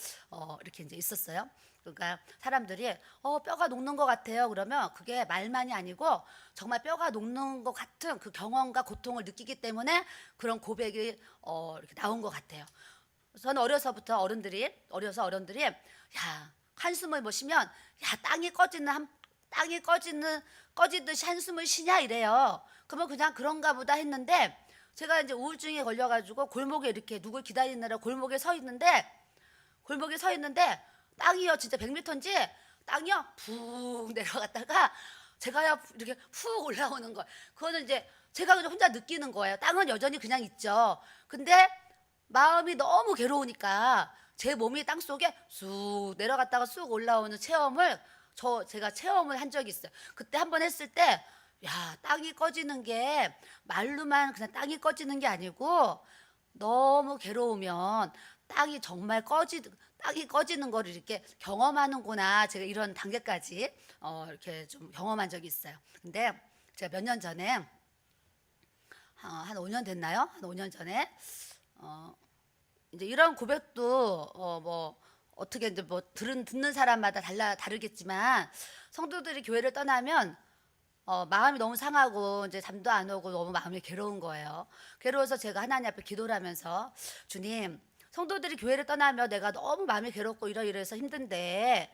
이렇게 이제 있었어요. 그러니까 사람들이 뼈가 녹는 것 같아요. 그러면 그게 말만이 아니고 정말 뼈가 녹는 것 같은 그 경험과 고통을 느끼기 때문에 그런 고백이 이렇게 나온 것 같아요. 저는 어려서부터 어른들이 야 한숨을 못 쉬면 야 땅이 꺼지듯이 한숨을 쉬냐 이래요. 그러면 그냥 그런가 보다 했는데 제가 이제 우울증에 걸려가지고 골목에 이렇게 누굴 기다리느라 골목에 서 있는데 땅이요 진짜 100m인지 땅이요 푹 내려갔다가 제가요 이렇게 푹 올라오는 거. 그거는 이제 제가 그냥 혼자 느끼는 거예요. 땅은 여전히 그냥 있죠. 근데 마음이 너무 괴로우니까 제 몸이 땅 속에 쑥 내려갔다가 쑥 올라오는 체험을 제가 체험을 한 적이 있어요. 그때 한번 했을 때 야, 땅이 꺼지는 게 말로만 그냥 땅이 꺼지는 게 아니고 너무 괴로우면 땅이 꺼지는 거를 이렇게 경험하는구나. 제가 이런 단계까지 이렇게 좀 경험한 적이 있어요. 근데 제가 몇 년 전에 한 5년 됐나요? 한 5년 전에 이제 이런 고백도 뭐 어떻게 이제 뭐 듣는 사람마다 다르겠지만 성도들이 교회를 떠나면 마음이 너무 상하고 이제 잠도 안 오고 너무 마음이 괴로운 거예요. 괴로워서 제가 하나님 앞에 기도를 하면서 주님, 성도들이 교회를 떠나면 내가 너무 마음이 괴롭고 이러이러해서 힘든데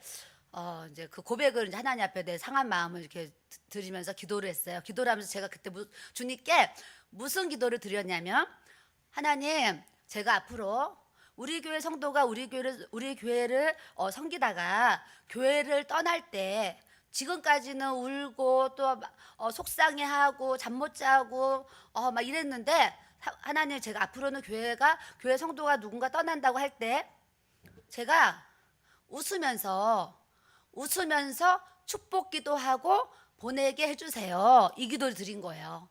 이제 그 고백을 이제 하나님 앞에 내 상한 마음을 이렇게 드리면서 기도를 했어요. 기도를 하면서 제가 그때 주님께 무슨 기도를 드렸냐면 하나님, 제가 앞으로 우리 교회 성도가 우리 교회를 섬기다가 교회를 떠날 때 지금까지는 울고 또 속상해하고 잠 못 자고 막 이랬는데 하나님 제가 앞으로는 교회 성도가 누군가 떠난다고 할 때 제가 웃으면서 축복 기도하고 보내게 해주세요. 이 기도를 드린 거예요.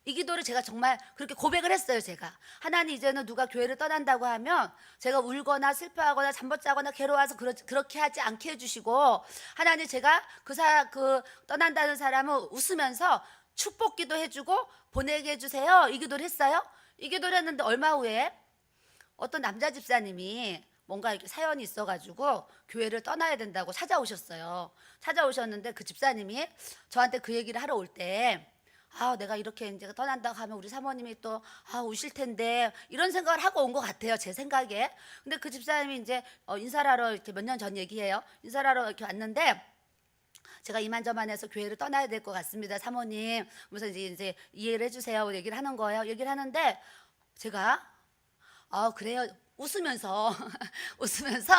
이 기도를 제가 정말 그렇게 고백을 했어요. 제가 하나님 이제는 누가 교회를 떠난다고 하면 제가 울거나 슬퍼하거나 잠 못 자거나 괴로워서 그렇게 하지 않게 해주시고, 하나님 제가 그 떠난다는 사람은 웃으면서 축복 기도해주고 보내게 해주세요. 이 기도를 했어요. 이 기도를 했는데 얼마 후에 어떤 남자 집사님이 뭔가 이렇게 사연이 있어가지고 교회를 떠나야 된다고 찾아오셨어요. 찾아오셨는데 그 집사님이 저한테 그 얘기를 하러 올 때, 내가 이렇게 이제 떠난다고 하면 우리 사모님이 또 우실 텐데, 이런 생각을 하고 온 것 같아요, 제 생각에. 근데 그 집사님이 이제 인사를 하러, 이렇게 몇 년 전 얘기예요, 인사를 하러 이렇게 왔는데, 제가 이만저만해서 교회를 떠나야 될 것 같습니다, 사모님. 그래서 이제 이해를 해주세요 얘기를 하는 거예요. 얘기를 하는데 제가 그래요, 웃으면서 웃으면서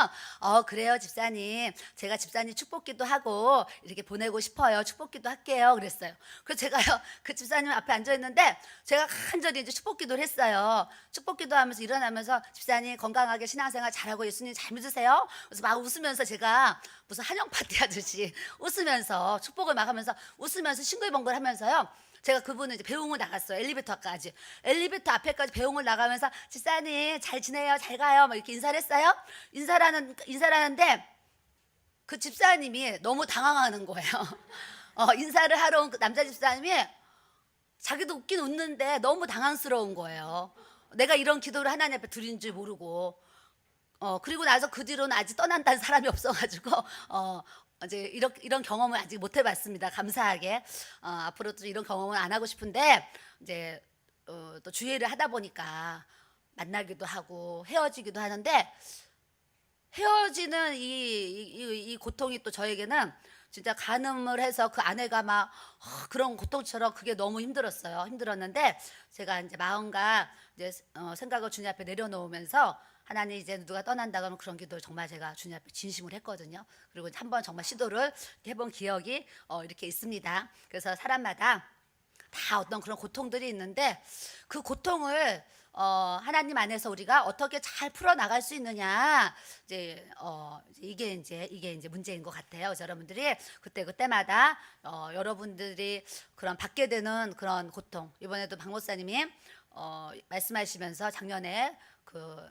그래요 집사님, 제가 집사님 축복기도 하고 이렇게 보내고 싶어요, 축복기도 할게요 그랬어요. 그래서 제가요 그 집사님 앞에 앉아 있는데 제가 간절히 이제 축복기도를 했어요. 축복기도 하면서 일어나면서 집사님 건강하게 신앙생활 잘하고 예수님 잘 믿으세요. 그래서 막 웃으면서 제가 무슨 한영 파티 하듯이 웃으면서 축복을 막 하면서 웃으면서 싱글벙글 하면서요, 제가 그분은 이제 배웅을 나갔어요. 엘리베이터까지. 엘리베이터 앞에까지 배웅을 나가면서 집사님 잘 지내요, 잘 가요, 막 이렇게 인사를 했어요. 인사를 하는데 그 집사님이 너무 당황하는 거예요. 인사를 하러 온 그 남자 집사님이 자기도 웃긴 웃는데 너무 당황스러운 거예요. 내가 이런 기도를 하나님 앞에 드린 줄 모르고. 그리고 나서 그 뒤로는 아직 떠난다는 사람이 없어가지고 이제 이런 경험을 아직 못 해봤습니다. 감사하게. 앞으로도 이런 경험은 안 하고 싶은데, 이제 또 주의를 하다 보니까 만나기도 하고 헤어지기도 하는데, 헤어지는 이 고통이 또 저에게는 진짜 간음을 해서 그 아내가 막 그런 고통처럼 그게 너무 힘들었는데, 제가 이제 마음과 이제 생각을 주님 앞에 내려놓으면서 하나님 이제 누가 떠난다 그러면 그런 기도를 정말 제가 주님 앞에 진심으로 했거든요. 그리고 한번 정말 시도를 해본 기억이 이렇게 있습니다. 그래서 사람마다 다 어떤 그런 고통들이 있는데, 그 고통을 하나님 안에서 우리가 어떻게 잘 풀어 나갈 수 있느냐, 이게 이제 문제인 것 같아요. 그래서 여러분들이 그때마다 여러분들이 그런 받게 되는 그런 고통, 이번에도 박 목사님이 말씀하시면서 작년에 그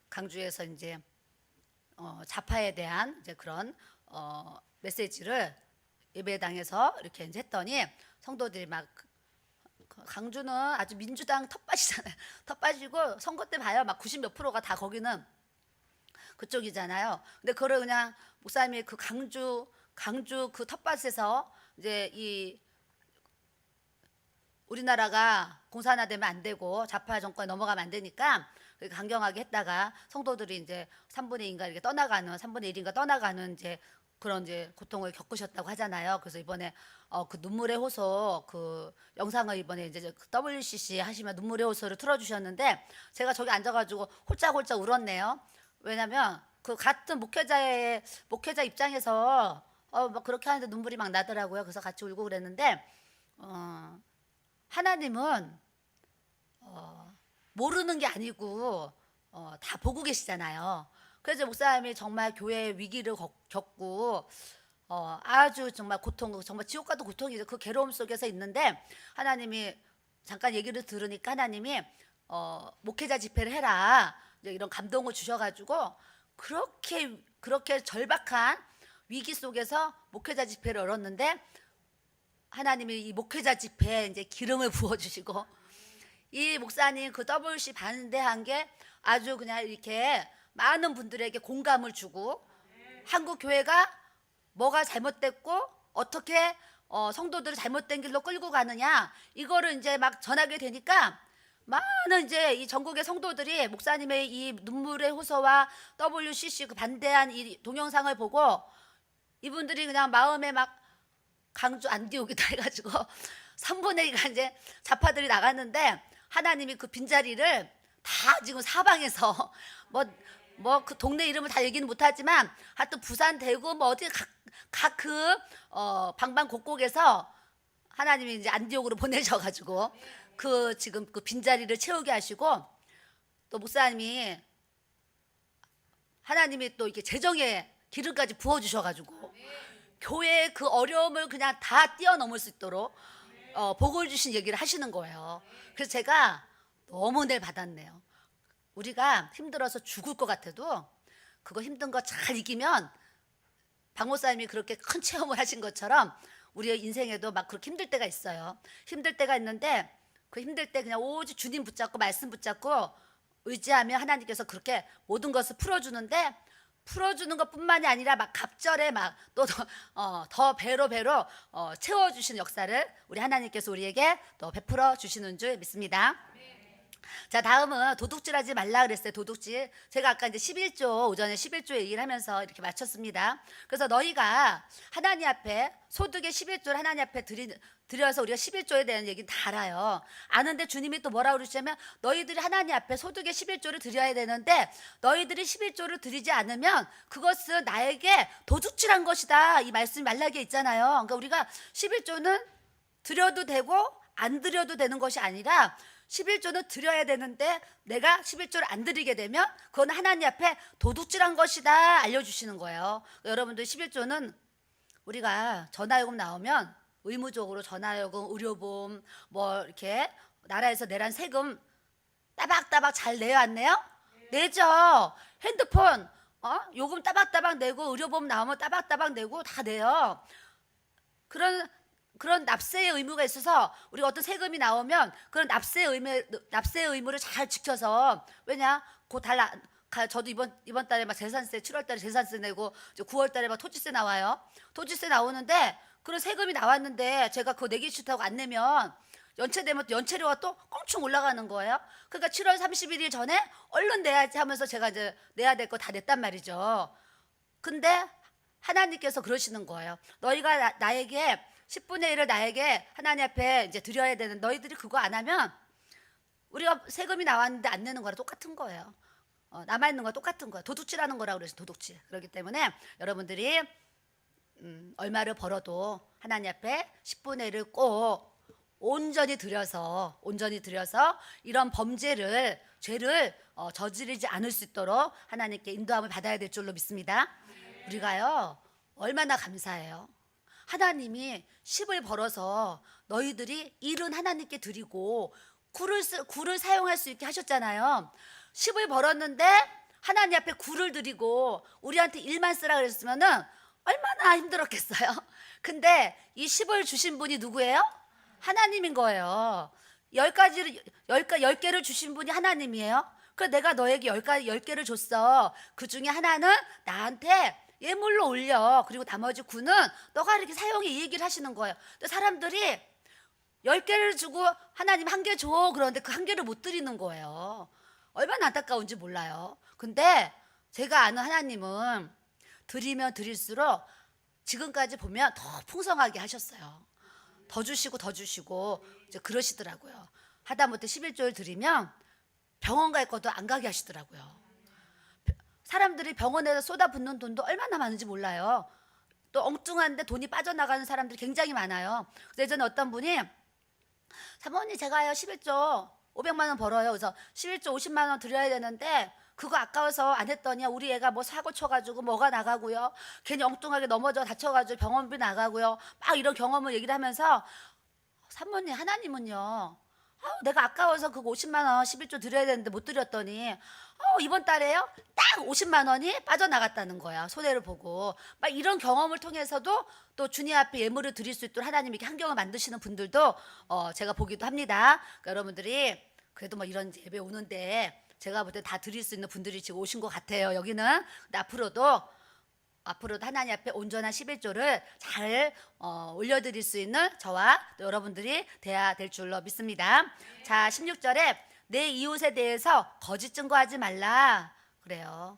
강주에서 이제 자파에 대한 이제 그런 메시지를 예배당에서 이렇게 이제 했더니 성도들이 막, 강주는 아주 민주당 텃밭이잖아요. 텃밭이고 선거 때 봐요, 막 90몇 프로가 다 거기는 그쪽이잖아요. 근데 그걸 그냥 목사님이 그 강주 그 텃밭에서 이제 이 우리나라가 공산화되면 안 되고 좌파 정권에 넘어가면 안 되니까 강경하게 했다가 성도들이 이제 3분의 2인가 이렇게 떠나가는, 3분의 1인가 떠나가는 이제 그런 이제 고통을 겪으셨다고 하잖아요. 그래서 이번에 그 눈물의 호소 그 영상을 이번에 이제 그 WCC 하시면 눈물의 호소를 틀어주셨는데, 제가 저기 앉아가지고 홀짝홀짝 울었네요. 왜냐면 그 같은 목회자 입장에서 막 그렇게 하는데 눈물이 막 나더라고요. 그래서 같이 울고 그랬는데, 하나님은 모르는 게 아니고 다 보고 계시잖아요. 그래서 목사님이 정말 교회 위기를 겪고 아주 정말 고통, 정말 지옥 같은 고통이죠. 그 괴로움 속에서 있는데, 하나님이 잠깐 얘기를 들으니까 하나님이 목회자 집회를 해라, 이제 이런 감동을 주셔가지고 그렇게 절박한 위기 속에서 목회자 집회를 열었는데, 하나님이 이 목회자 집회에 이제 기름을 부어주시고, 이 목사님 그 WC 반대한 게 아주 그냥 이렇게 많은 분들에게 공감을 주고, 한국 교회가 뭐가 잘못됐고 어떻게 성도들을 잘못된 길로 끌고 가느냐, 이거를 이제 막 전하게 되니까 많은 이제 이 전국의 성도들이 목사님의 이 눈물의 호소와 WCC 그 반대한 이 동영상을 보고 이분들이 그냥 마음에 막 강주 안디옥이다 해가지고 3분의 2가 이제 좌파들이 나갔는데, 하나님이 그 빈자리를 다 지금 사방에서 뭐 그 동네 이름을 다 얘기는 못하지만 하여튼 부산, 대구 뭐 어디 각 그 방방곡곡에서 하나님이 이제 안디옥으로 보내셔가지고 그 지금 그 빈자리를 채우게 하시고, 또 목사님이 하나님이 또 이렇게 재정의 기름까지 부어 주셔가지고 교회의 그 어려움을 그냥 다 뛰어넘을 수 있도록 복을 주신 얘기를 하시는 거예요. 그래서 제가 너무 은혜를 받았네요. 우리가 힘들어서 죽을 것 같아도 그거 힘든 거 잘 이기면 박 목사님이 그렇게 큰 체험을 하신 것처럼 우리의 인생에도 막 그렇게 힘들 때가 있어요. 힘들 때가 있는데 그 힘들 때 그냥 오직 주님 붙잡고 말씀 붙잡고 의지하며 하나님께서 그렇게 모든 것을 풀어주는데, 풀어주는 것뿐만이 아니라 막 갑절에 막 또 더 배로 채워주시는 역사를 우리 하나님께서 우리에게 또 베풀어 주시는 줄 믿습니다. 자, 다음은 도둑질하지 말라 그랬어요. 도둑질. 제가 아까 이제 11조, 오전에 11조 얘기를 하면서 이렇게 마쳤습니다. 그래서 너희가 하나님 앞에 소득의 11조를 하나님 앞에 드려서 우리가 11조에 대한 얘기는 다 알아요. 아는데 주님이 또 뭐라고 그러시냐면 너희들이 하나님 앞에 소득의 11조를 드려야 되는데 너희들이 11조를 드리지 않으면 그것은 나에게 도둑질한 것이다. 이 말씀이 말라기에 있잖아요. 그러니까 우리가 11조는 드려도 되고 안 드려도 되는 것이 아니라 11조는 드려야 되는데 내가 11조를 안 드리게 되면 그건 하나님 앞에 도둑질한 것이다 알려주시는 거예요. 여러분들 11조는 우리가 전화요금 나오면 의무적으로 전화요금, 의료보험 뭐 이렇게 나라에서 내란 세금 따박따박 잘 내요 안 내요? 내죠. 핸드폰 요금 따박따박 내고 의료보험 나오면 따박따박 내고 다 내요. 그런 납세의 의무가 있어서 우리가 어떤 세금이 나오면 그런 납세의 의무를 잘 지켜서, 왜냐 곧 저도 이번 달에 막 재산세 7월 달에 재산세 내고 9월 달에 막 토지세 나와요. 토지세 나오는데 그런 세금이 나왔는데 제가 그거 내기 싫다고 안 내면 연체되면 또 연체료가 또 껑충 올라가는 거예요. 그러니까 7월 31일 전에 얼른 내야지 하면서 제가 이제 내야 될 거 다 냈단 말이죠. 근데 하나님께서 그러시는 거예요. 너희가 나에게 10분의 1을 나에게 하나님 앞에 이제 드려야 되는, 너희들이 그거 안 하면 우리가 세금이 나왔는데 안 내는 거랑 똑같은 거예요. 남아있는 거 똑같은 거예요. 도둑질하는 거라고 그래서 도둑질. 그렇기 때문에 여러분들이 얼마를 벌어도 하나님 앞에 10분의 1을 꼭 온전히 들여서 이런 죄를 저지르지 않을 수 있도록 하나님께 인도함을 받아야 될 줄로 믿습니다. 우리가요 얼마나 감사해요. 하나님이 10을 벌어서 너희들이 일은 하나님께 드리고 굴을 사용할 수 있게 하셨잖아요. 10을 벌었는데 하나님 앞에 굴을 드리고 우리한테 일만 쓰라 그랬으면은 얼마나 힘들었겠어요. 근데 이 10을 주신 분이 누구예요? 하나님인 거예요. 10개를 주신 분이 하나님이에요. 그래서 내가 너에게 10개를 줬어. 그 중에 하나는 나한테 예물로 올려. 그리고 나머지 9는 너가 이렇게 사용해, 이 얘기를 하시는 거예요. 근데 사람들이 10개를 주고 하나님 1개 줘. 그런데 그 1개를 못 드리는 거예요. 얼마나 안타까운지 몰라요. 근데 제가 아는 하나님은 드리면 드릴수록 지금까지 보면 더 풍성하게 하셨어요. 더 주시고 이제 그러시더라고요. 하다못해 11조를 드리면 병원 갈 것도 안 가게 하시더라고요. 사람들이 병원에서 쏟아붓는 돈도 얼마나 많은지 몰라요. 또 엉뚱한데 돈이 빠져나가는 사람들이 굉장히 많아요. 그래서 예전에 어떤 분이 사모님 제가요 11조 500만 원 벌어요. 그래서 11조 50만 원 드려야 되는데 그거 아까워서 안 했더니 우리 애가 뭐 사고 쳐가지고 뭐가 나가고요. 괜히 엉뚱하게 넘어져 다쳐가지고 병원비 나가고요. 막 이런 경험을 얘기를 하면서 사모님 하나님은요. 내가 아까워서 그거 50만 원 11조 드려야 되는데 못 드렸더니 이번 달에요 딱 50만 원이 빠져나갔다는 거야. 손해를 보고. 막 이런 경험을 통해서도 또 주님 앞에 예물을 드릴 수 있도록 하나님이 이렇게 환경을 만드시는 분들도 제가 보기도 합니다. 그러니까 여러분들이 그래도 뭐 이런 예배 오는데 제가 볼 때 다 드릴 수 있는 분들이 지금 오신 것 같아요. 여기는. 근데 앞으로도 하나님 앞에 온전한 11조를 잘 올려드릴 수 있는 저와 또 여러분들이 돼야 될 줄로 믿습니다. 자, 16절에 내 이웃에 대해서 거짓 증거하지 말라 그래요.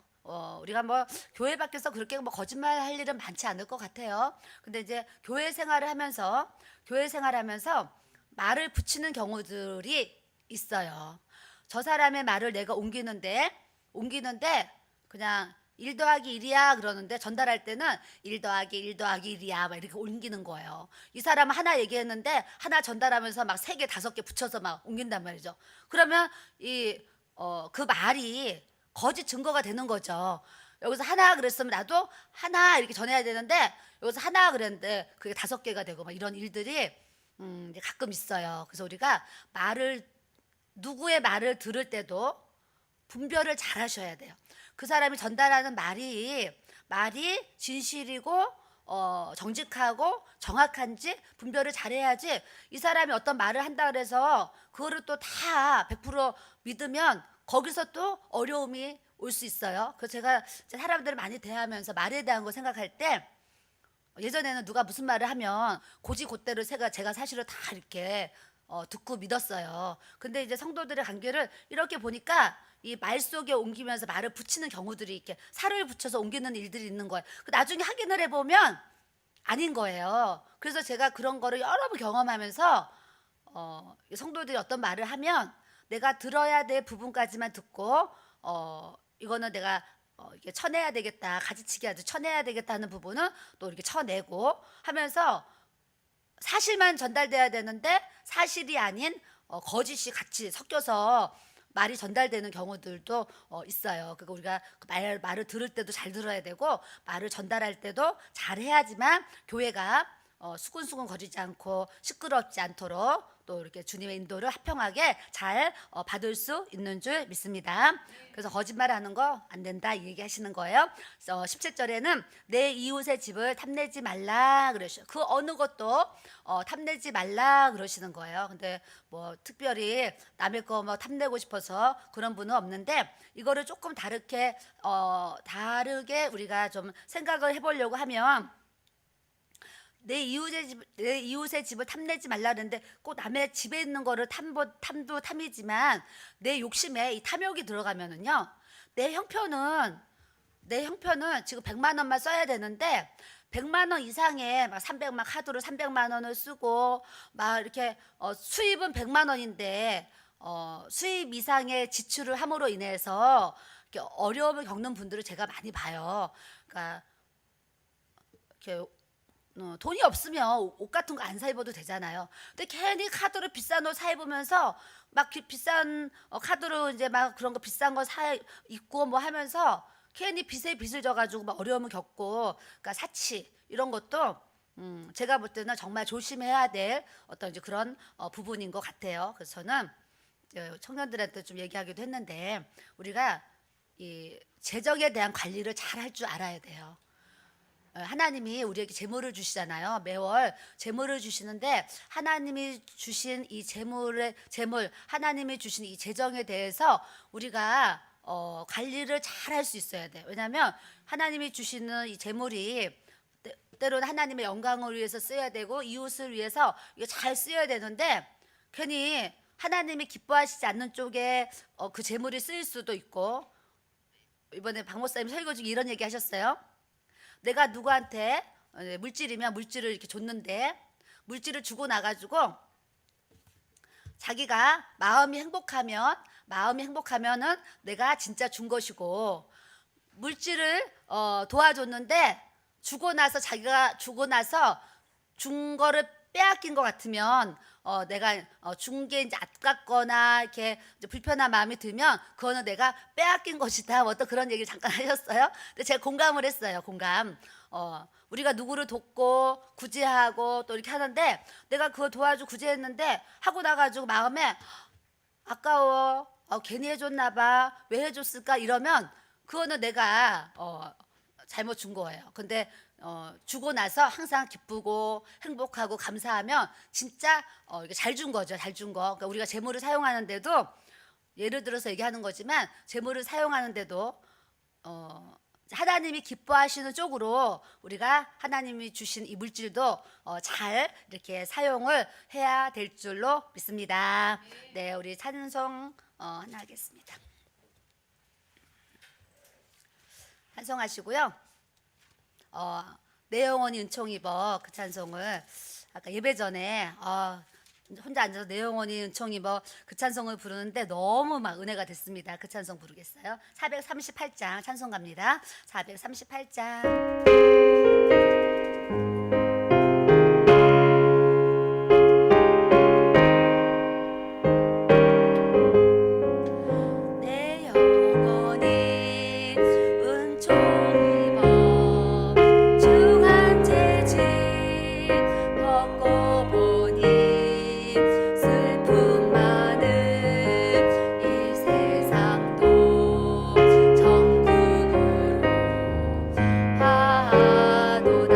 우리가 뭐 교회 밖에서 그렇게 뭐 거짓말 할 일은 많지 않을 것 같아요. 근데 이제 교회 생활을 하면서 말을 붙이는 경우들이 있어요. 저 사람의 말을 내가 옮기는데 그냥 1 더하기 1이야 그러는데 전달할 때는 1 더하기 1 더하기 1이야 막 이렇게 옮기는 거예요. 이 사람은 하나 얘기했는데 하나 전달하면서 막 3개 5개 붙여서 막 옮긴단 말이죠. 그러면 그 말이 거짓 증거가 되는 거죠. 여기서 하나 그랬으면 나도 하나 이렇게 전해야 되는데 여기서 하나 그랬는데 그게 5개가 되고 막 이런 일들이 이제 가끔 있어요. 그래서 우리가 누구의 말을 들을 때도 분별을 잘 하셔야 돼요. 그 사람이 전달하는 말이 진실이고 정직하고 정확한지 분별을 잘해야지, 이 사람이 어떤 말을 한다 그래서 그거를 또 다 100% 믿으면 거기서 또 어려움이 올 수 있어요. 그래서 제가 사람들을 많이 대하면서 말에 대한 거 생각할 때, 예전에는 누가 무슨 말을 하면 고지고대로 제가 사실을 다 이렇게 듣고 믿었어요. 근데 이제 성도들의 관계를 이렇게 보니까 이 말 속에 옮기면서 말을 붙이는 경우들이 이렇게 살을 붙여서 옮기는 일들이 있는 거예요. 나중에 확인을 해보면 아닌 거예요. 그래서 제가 그런 거를 여러 번 경험하면서 성도들이 어떤 말을 하면 내가 들어야 될 부분까지만 듣고 이거는 내가 이게 쳐내야 되겠다, 가지치기 하듯 쳐내야 되겠다 하는 부분은 또 이렇게 쳐내고 하면서 사실만 전달돼야 되는데 사실이 아닌 거짓이 같이 섞여서 말이 전달되는 경우들도 있어요. 그러니까 우리가 말을 들을 때도 잘 들어야 되고 말을 전달할 때도 잘 해야지만 교회가 수군수군 거리지 않고 시끄럽지 않도록 또 이렇게 주님의 인도를 화평하게 잘 받을 수 있는 줄 믿습니다. 그래서 거짓말하는 거 안 된다 이 얘기하시는 거예요. 17절에는 내 이웃의 집을 탐내지 말라 그러셔. 그 어느 것도 탐내지 말라 그러시는 거예요. 근데 뭐 특별히 남의 거 뭐 탐내고 싶어서 그런 분은 없는데, 이거를 조금 다르게 우리가 좀 생각을 해보려고 하면, 내 이웃의 집을 탐내지 말라 그랬는데 꼭 남의 집에 있는 거를 탐도 탐이지만 내 욕심에 이 탐욕이 들어가면은요, 내 형편은 지금 100만 원만 써야 되는데 100만 원 이상의 막 300만 카드로 300만 원을 쓰고 막 이렇게 수입은 100만 원인데 수입 이상의 지출을 함으로 인해서 이렇게 어려움을 겪는 분들을 제가 많이 봐요. 그러니까 이렇게 돈이 없으면 옷 같은 거 안 사 입어도 되잖아요. 근데 괜히 카드로 비싼 옷 사 입으면서 막 비싼 카드로 이제 막 그런 거 비싼 거 사 입고 뭐 하면서 괜히 빚에 빚을 져가지고 막 어려움을 겪고, 그러니까 사치 이런 것도 제가 볼 때는 정말 조심해야 될 어떤 이제 그런 부분인 것 같아요. 그래서 저는 청년들한테 좀 얘기하기도 했는데, 우리가 이 재정에 대한 관리를 잘 할 줄 알아야 돼요. 하나님이 우리에게 재물을 주시잖아요. 매월 재물을 주시는데 하나님이 주신 이 하나님이 주신 이 재정에 대해서 우리가 관리를 잘 할 수 있어야 돼요. 왜냐하면 하나님이 주시는 이 재물이 때로는 하나님의 영광을 위해서 써야 되고 이웃을 위해서 이게 잘 쓰여야 되는데, 괜히 하나님이 기뻐하시지 않는 쪽에 그 재물이 쓰일 수도 있고, 이번에 박 목사님 설교 중에 이런 얘기 하셨어요. 내가 누구한테 물질이면 물질을 이렇게 줬는데 물질을 주고 나가지고 자기가 마음이 행복하면은 내가 진짜 준 것이고, 물질을 도와줬는데 자기가 주고 나서 준 거를 빼앗긴 것 같으면 내가 준 게 이제 아깝거나 이렇게 이제 불편한 마음이 들면 그거는 내가 빼앗긴 것이다. 뭐 또 그런 얘기를 잠깐 하셨어요. 근데 제가 공감을 했어요. 우리가 누구를 돕고 구제하고 또 이렇게 하는데 내가 그거 도와주고 구제했는데 하고 나가지고 마음에 아까워, 괜히 해줬나 봐, 왜 해줬을까 이러면 그거는 내가 잘못 준 거예요. 근데 주고 나서 항상 기쁘고 행복하고 감사하면 진짜 이게 잘 준 거죠. 잘 준 거. 그러니까 우리가 재물을 사용하는데도, 예를 들어서 얘기하는 거지만 재물을 사용하는데도 하나님이 기뻐하시는 쪽으로 우리가 하나님이 주신 이 물질도 잘 이렇게 사용을 해야 될 줄로 믿습니다. 네, 우리 찬송 하나 하겠습니다. 찬송하시고요. 내 영혼이 은총 입어, 그 찬송을 아까 예배 전에 혼자 앉아서 내 영혼이 은총이 뭐 그 찬송을 부르는데 너무 막 은혜가 됐습니다. 그 찬송 부르겠어요. 438장 찬송 갑니다. 438장. 내 영혼이 은총 입어 중한 채찍 벗고 보니 슬픔 많은 이 세상도 천국으로 하도다.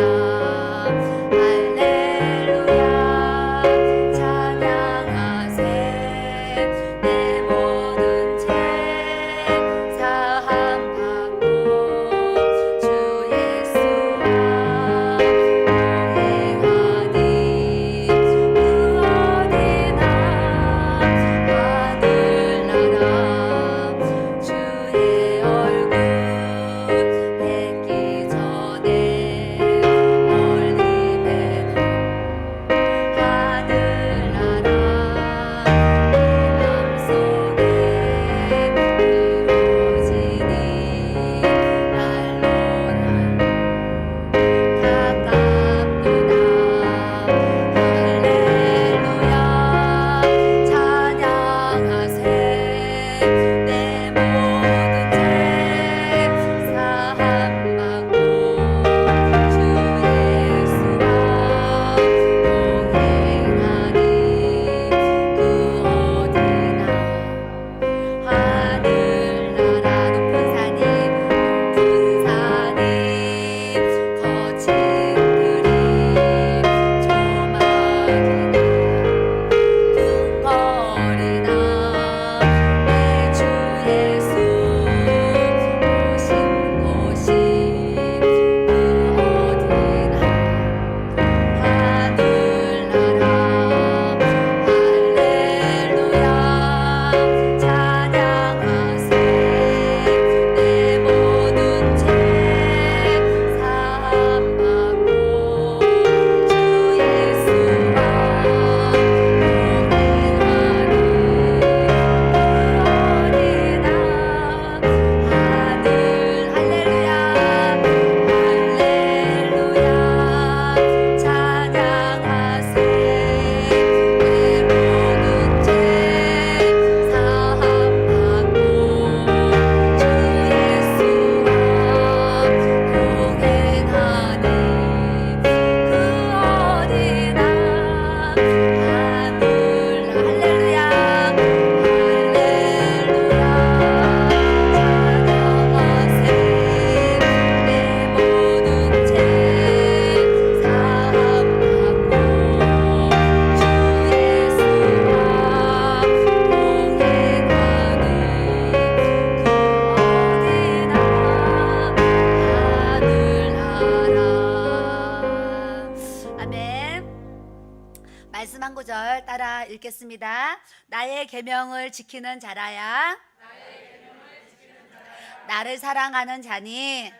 할렐루야 찬양하세. 내 모든 죄 사함받고 주 예수와 동행하니 그 어디나 하늘나라 주의 얼굴 뵙기 전에 멀리 뵈도 하늘나라 내 맘속에 이루어지니 날로 가깝도다. 할렐루야 찬양하세. 내 모든 죄 사함받고 주 예수와 동행하니 그 어디나 하늘나라 높은 산이 거친 들이 조막이나 궁궐이나 내 주 예수 오신 곳이 그 어디나 하늘나라. 할렐루야 찬양하세. 내 모든 죄 사함받고 주 예수와 동행하니 그 어디나 하늘. 할렐루야 할렐루야 찬양하세. 내 모든 죄 사함받고 주 예수와 동행하니 그 어디나 하늘. 할렐루야 할렐루야 찬양하세. 내 모든 죄 사함받고 주 예수와 동행하니 그 어디나 하늘나라. 아멘. 말씀 한 구절 따라 읽겠습니다. 나의 계명을 지키는 자라야 나를 사랑하는 자니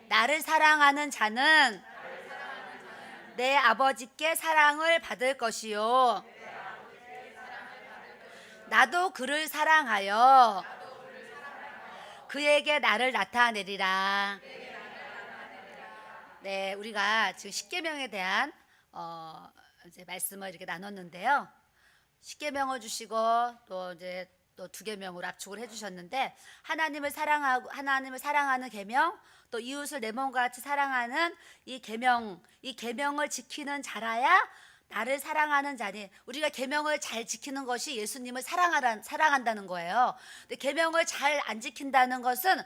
나를 사랑하는 자는 내 아버지께 사랑을 받을 것이요 나도 그를 사랑하여 그에게 나를 나타내리라. 네, 우리가 지금 십계명에 대한 이제 말씀을 이렇게 나눴는데요. 십계명을 주시고 또 이제 또 두 계명으로 압축을 해주셨는데 하나님을 사랑하는 계명, 또 이웃을 내 몸과 같이 사랑하는 이 계명을 지키는 자라야 나를 사랑하는 자니. 우리가 계명을 잘 지키는 것이 예수님을 사랑한다는 거예요. 근데 계명을 잘 안 지킨다는 것은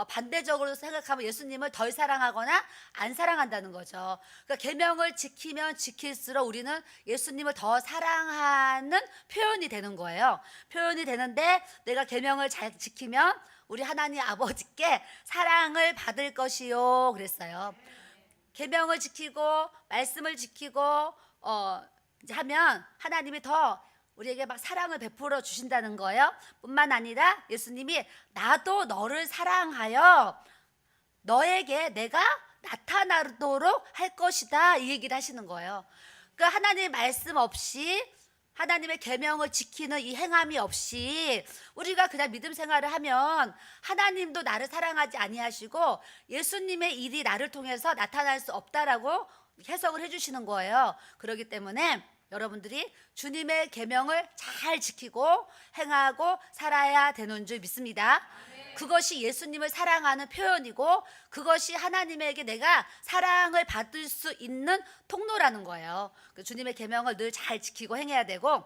반대적으로 생각하면 예수님을 덜 사랑하거나 안 사랑한다는 거죠. 그러니까 계명을 지키면 지킬수록 우리는 예수님을 더 사랑하는 표현이 되는 거예요. 표현이 되는데 내가 계명을 잘 지키면 우리 하나님 아버지께 사랑을 받을 것이요 그랬어요. 계명을 지키고 말씀을 지키고 이제 하면 하나님이 더 우리에게 막 사랑을 베풀어 주신다는 거예요. 뿐만 아니라 예수님이 나도 너를 사랑하여 너에게 내가 나타나도록 할 것이다 이 얘기를 하시는 거예요. 그러니까 하나님의 말씀 없이 하나님의 계명을 지키는 이 행함이 없이 우리가 그냥 믿음 생활을 하면 하나님도 나를 사랑하지 아니하시고 예수님의 일이 나를 통해서 나타날 수 없다라고 해석을 해주시는 거예요. 그렇기 때문에 여러분들이 주님의 계명을 잘 지키고 행하고 살아야 되는 줄 믿습니다. 그것이 예수님을 사랑하는 표현이고 그것이 하나님에게 내가 사랑을 받을 수 있는 통로라는 거예요. 주님의 계명을 늘 잘 지키고 행해야 되고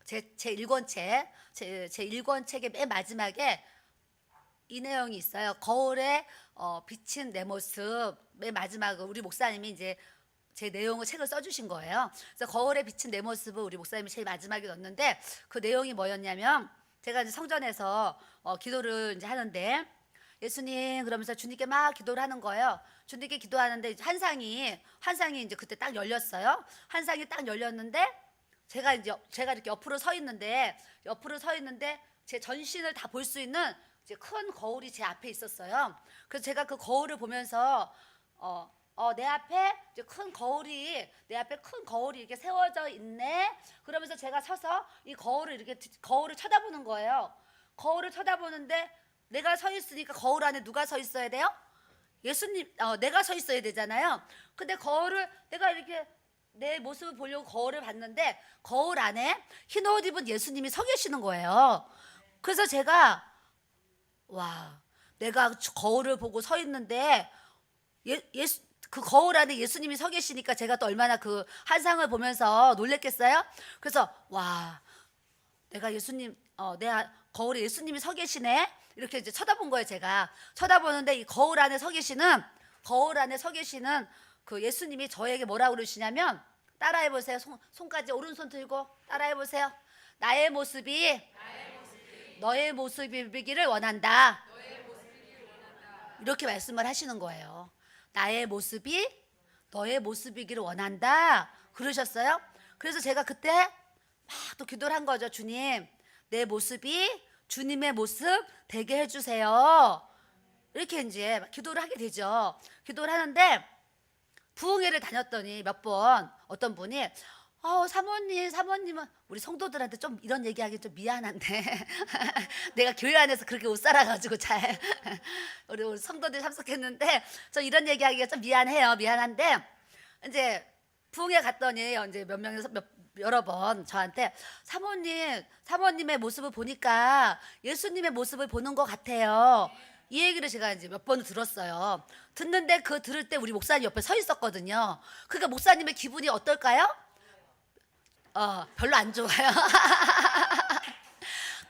제 1권책 제 1권책의 맨 마지막에 이 내용이 있어요. 거울에 비친 내 모습. 맨 마지막으로 우리 목사님이 이제 제 내용을 책을 써주신 거예요. 그래서 거울에 비친 내 모습을 우리 목사님이 제일 마지막에 넣었는데 그 내용이 뭐였냐면 제가 이제 성전에서 기도를 이제 하는데 예수님 그러면서 주님께 막 기도를 하는 거예요. 주님께 기도하는데 환상이 이제 그때 딱 열렸어요. 환상이 딱 열렸는데 제가 이렇게 옆으로 서 있는데 제 전신을 다 볼 수 있는 이제 큰 거울이 제 앞에 있었어요. 그래서 제가 그 거울을 보면서 내 앞에 이제 큰 거울이 이렇게 세워져 있네. 그러면서 제가 서서 이 거울을 쳐다보는 거예요. 거울을 쳐다보는데 내가 서 있으니까 거울 안에 누가 서 있어야 돼요? 예수님, 내가 서 있어야 되잖아요. 근데 내가 이렇게 내 모습을 보려고 거울을 봤는데 거울 안에 흰 옷 입은 예수님이 서 계시는 거예요. 그래서 제가 내가 거울을 보고 서 있는데 그 거울 안에 예수님이 서 계시니까 제가 또 얼마나 그 환상을 보면서 놀랬겠어요? 그래서 내가 내 거울에 예수님이 서 계시네. 이렇게 이제 쳐다본 거예요. 제가 쳐다보는데 이 거울 안에 서 계시는 그 예수님이 저에게 뭐라고 그러시냐면 따라해 보세요. 손까지 오른손 들고 따라해 보세요. 나의 모습이 너의 모습이기를 원한다. 이렇게 말씀을 하시는 거예요. 나의 모습이 너의 모습이기를 원한다 그러셨어요. 그래서 제가 그때 막 또 기도를 한 거죠. 주님, 내 모습이 주님의 모습 되게 해주세요. 이렇게 이제 기도를 하게 되죠. 기도를 하는데 부흥회를 다녔더니 몇 번 어떤 분이 사모님은 우리 성도들한테 좀 이런 얘기하기 좀 미안한데 내가 교회 안에서 그렇게 못 살아가지고 잘 우리 성도들이 참석했는데 저 이런 얘기하기가 좀 미안한데 이제 부흥회 갔더니 이제 여러 번 저한테 사모님의 모습을 보니까 예수님의 모습을 보는 것 같아요. 이 얘기를 제가 이제 몇 번을 들었어요. 듣는데 들을 때 우리 목사님 옆에 서 있었거든요. 그러니까 목사님의 기분이 어떨까요? 별로 안 좋아요.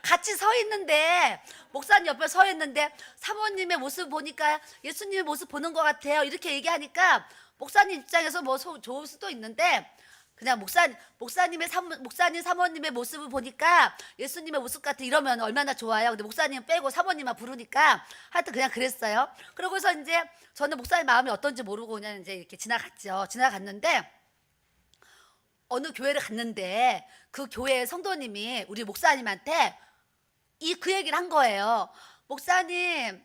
같이 서 있는데 목사님 옆에 서 있는데 사모님의 모습 보니까 예수님의 모습 보는 것 같아요. 이렇게 얘기하니까 목사님 입장에서 뭐 좋을 수도 있는데 그냥 목사님 사모님의 모습을 보니까 예수님의 모습 같아 이러면 얼마나 좋아요. 근데 목사님 빼고 사모님만 부르니까 하여튼 그냥 그랬어요. 그러고서 이제 저는 목사님 마음이 어떤지 모르고 그냥 이제 이렇게 지나갔는데 어느 교회를 갔는데 그 교회 성도님이 우리 목사님한테 그 얘기를 한 거예요. 목사님,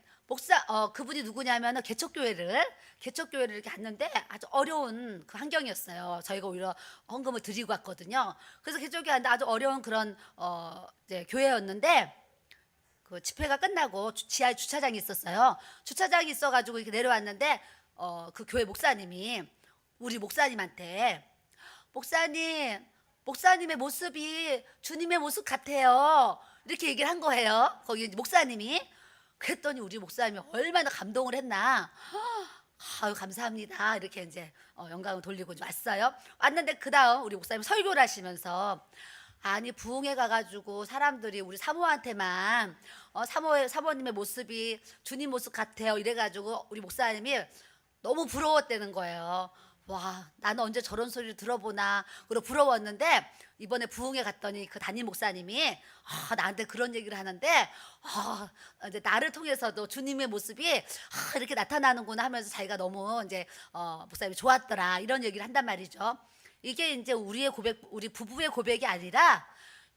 그분이 누구냐면 개척교회를 이렇게 갔는데 아주 어려운 그 환경이었어요. 저희가 오히려 헌금을 드리고 왔거든요. 그래서 개척교회 갔는데 아주 어려운 그런 이제 교회였는데 그 집회가 끝나고 지하에 주차장이 있었어요. 주차장이 있어가지고 이렇게 내려왔는데 그 교회 목사님이 우리 목사님한테 목사님의 모습이 주님의 모습 같아요. 이렇게 얘기를 한 거예요. 거기 목사님이. 그랬더니 우리 목사님이 얼마나 감동을 했나. 아유 감사합니다. 이렇게 이제 영광을 돌리고 왔어요. 왔는데 그 다음 우리 목사님 설교를 하시면서 부흥회 가가지고 사람들이 우리 사모한테만 사모님의 모습이 주님 모습 같아요. 이래가지고 우리 목사님이 너무 부러웠다는 거예요. 나는 언제 저런 소리를 들어보나 그리고 부러웠는데 이번에 부흥회 갔더니 그 담임 목사님이 나한테 그런 얘기를 하는데 이제 나를 통해서도 주님의 모습이 이렇게 나타나는구나 하면서 자기가 너무 이제 목사님이 좋았더라 이런 얘기를 한단 말이죠. 이게 이제 우리 부부의 고백이 아니라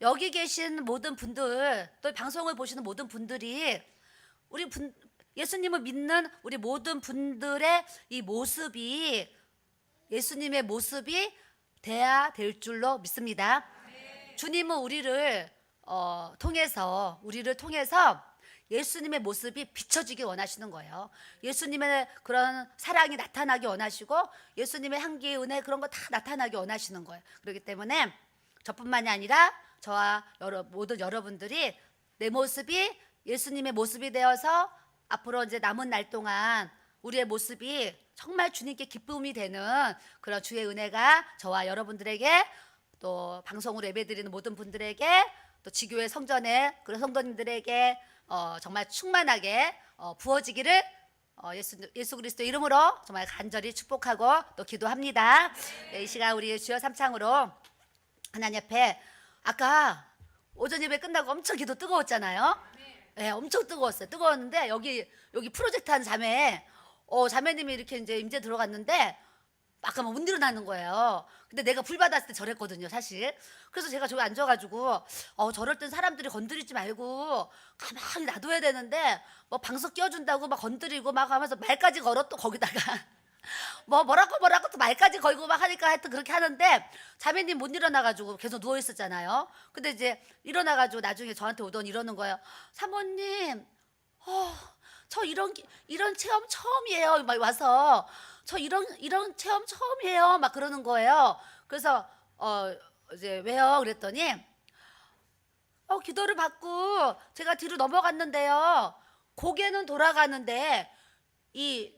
여기 계신 모든 분들 또 방송을 보시는 모든 분들이 예수님을 믿는 우리 모든 분들의 이 모습이 예수님의 모습이 돼야 될 줄로 믿습니다. 주님은 우리를 통해서 예수님의 모습이 비춰지기 원하시는 거예요. 예수님의 그런 사랑이 나타나기 원하시고 예수님의 향기, 은혜 그런 거 다 나타나기 원하시는 거예요. 그렇기 때문에 저뿐만이 아니라 저와 모든 여러분들이 내 모습이 예수님의 모습이 되어서 앞으로 이제 남은 날 동안 우리의 모습이 정말 주님께 기쁨이 되는 그런 주의 은혜가 저와 여러분들에게 또 방송으로 예배드리는 모든 분들에게 또 지교회 성전에 그런 성도님들에게 정말 충만하게 부어지기를 예수 그리스도 이름으로 정말 간절히 축복하고 또 기도합니다. 네, 이 시간 우리 주여 삼창으로 하나님 앞에 아까 오전 예배 끝나고 엄청 기도 뜨거웠잖아요. 네, 엄청 뜨거웠어요. 뜨거웠는데 여기 프로젝트 하는 자매님이 이렇게 이제 임재 들어갔는데 아까 막 못 일어나는 거예요. 근데 내가 불 받았을 때 저랬거든요, 사실. 그래서 제가 저기 앉아가지고 저럴 땐 사람들이 건드리지 말고 가만히 놔둬야 되는데 뭐 방석 끼워준다고 막 건드리고 막 하면서 말까지 걸어 또 거기다가 뭐라고 또 말까지 걸고 막 하니까 하여튼 그렇게 하는데 자매님 못 일어나가지고 계속 누워 있었잖아요. 근데 이제 일어나가지고 나중에 저한테 오더니 이러는 거예요. 사모님, 저 이런 체험 처음이에요. 막 와서 저 이런 체험 처음이에요. 막 그러는 거예요. 그래서 이제 왜요? 그랬더니 기도를 받고 제가 뒤로 넘어갔는데요. 고개는 돌아가는데 이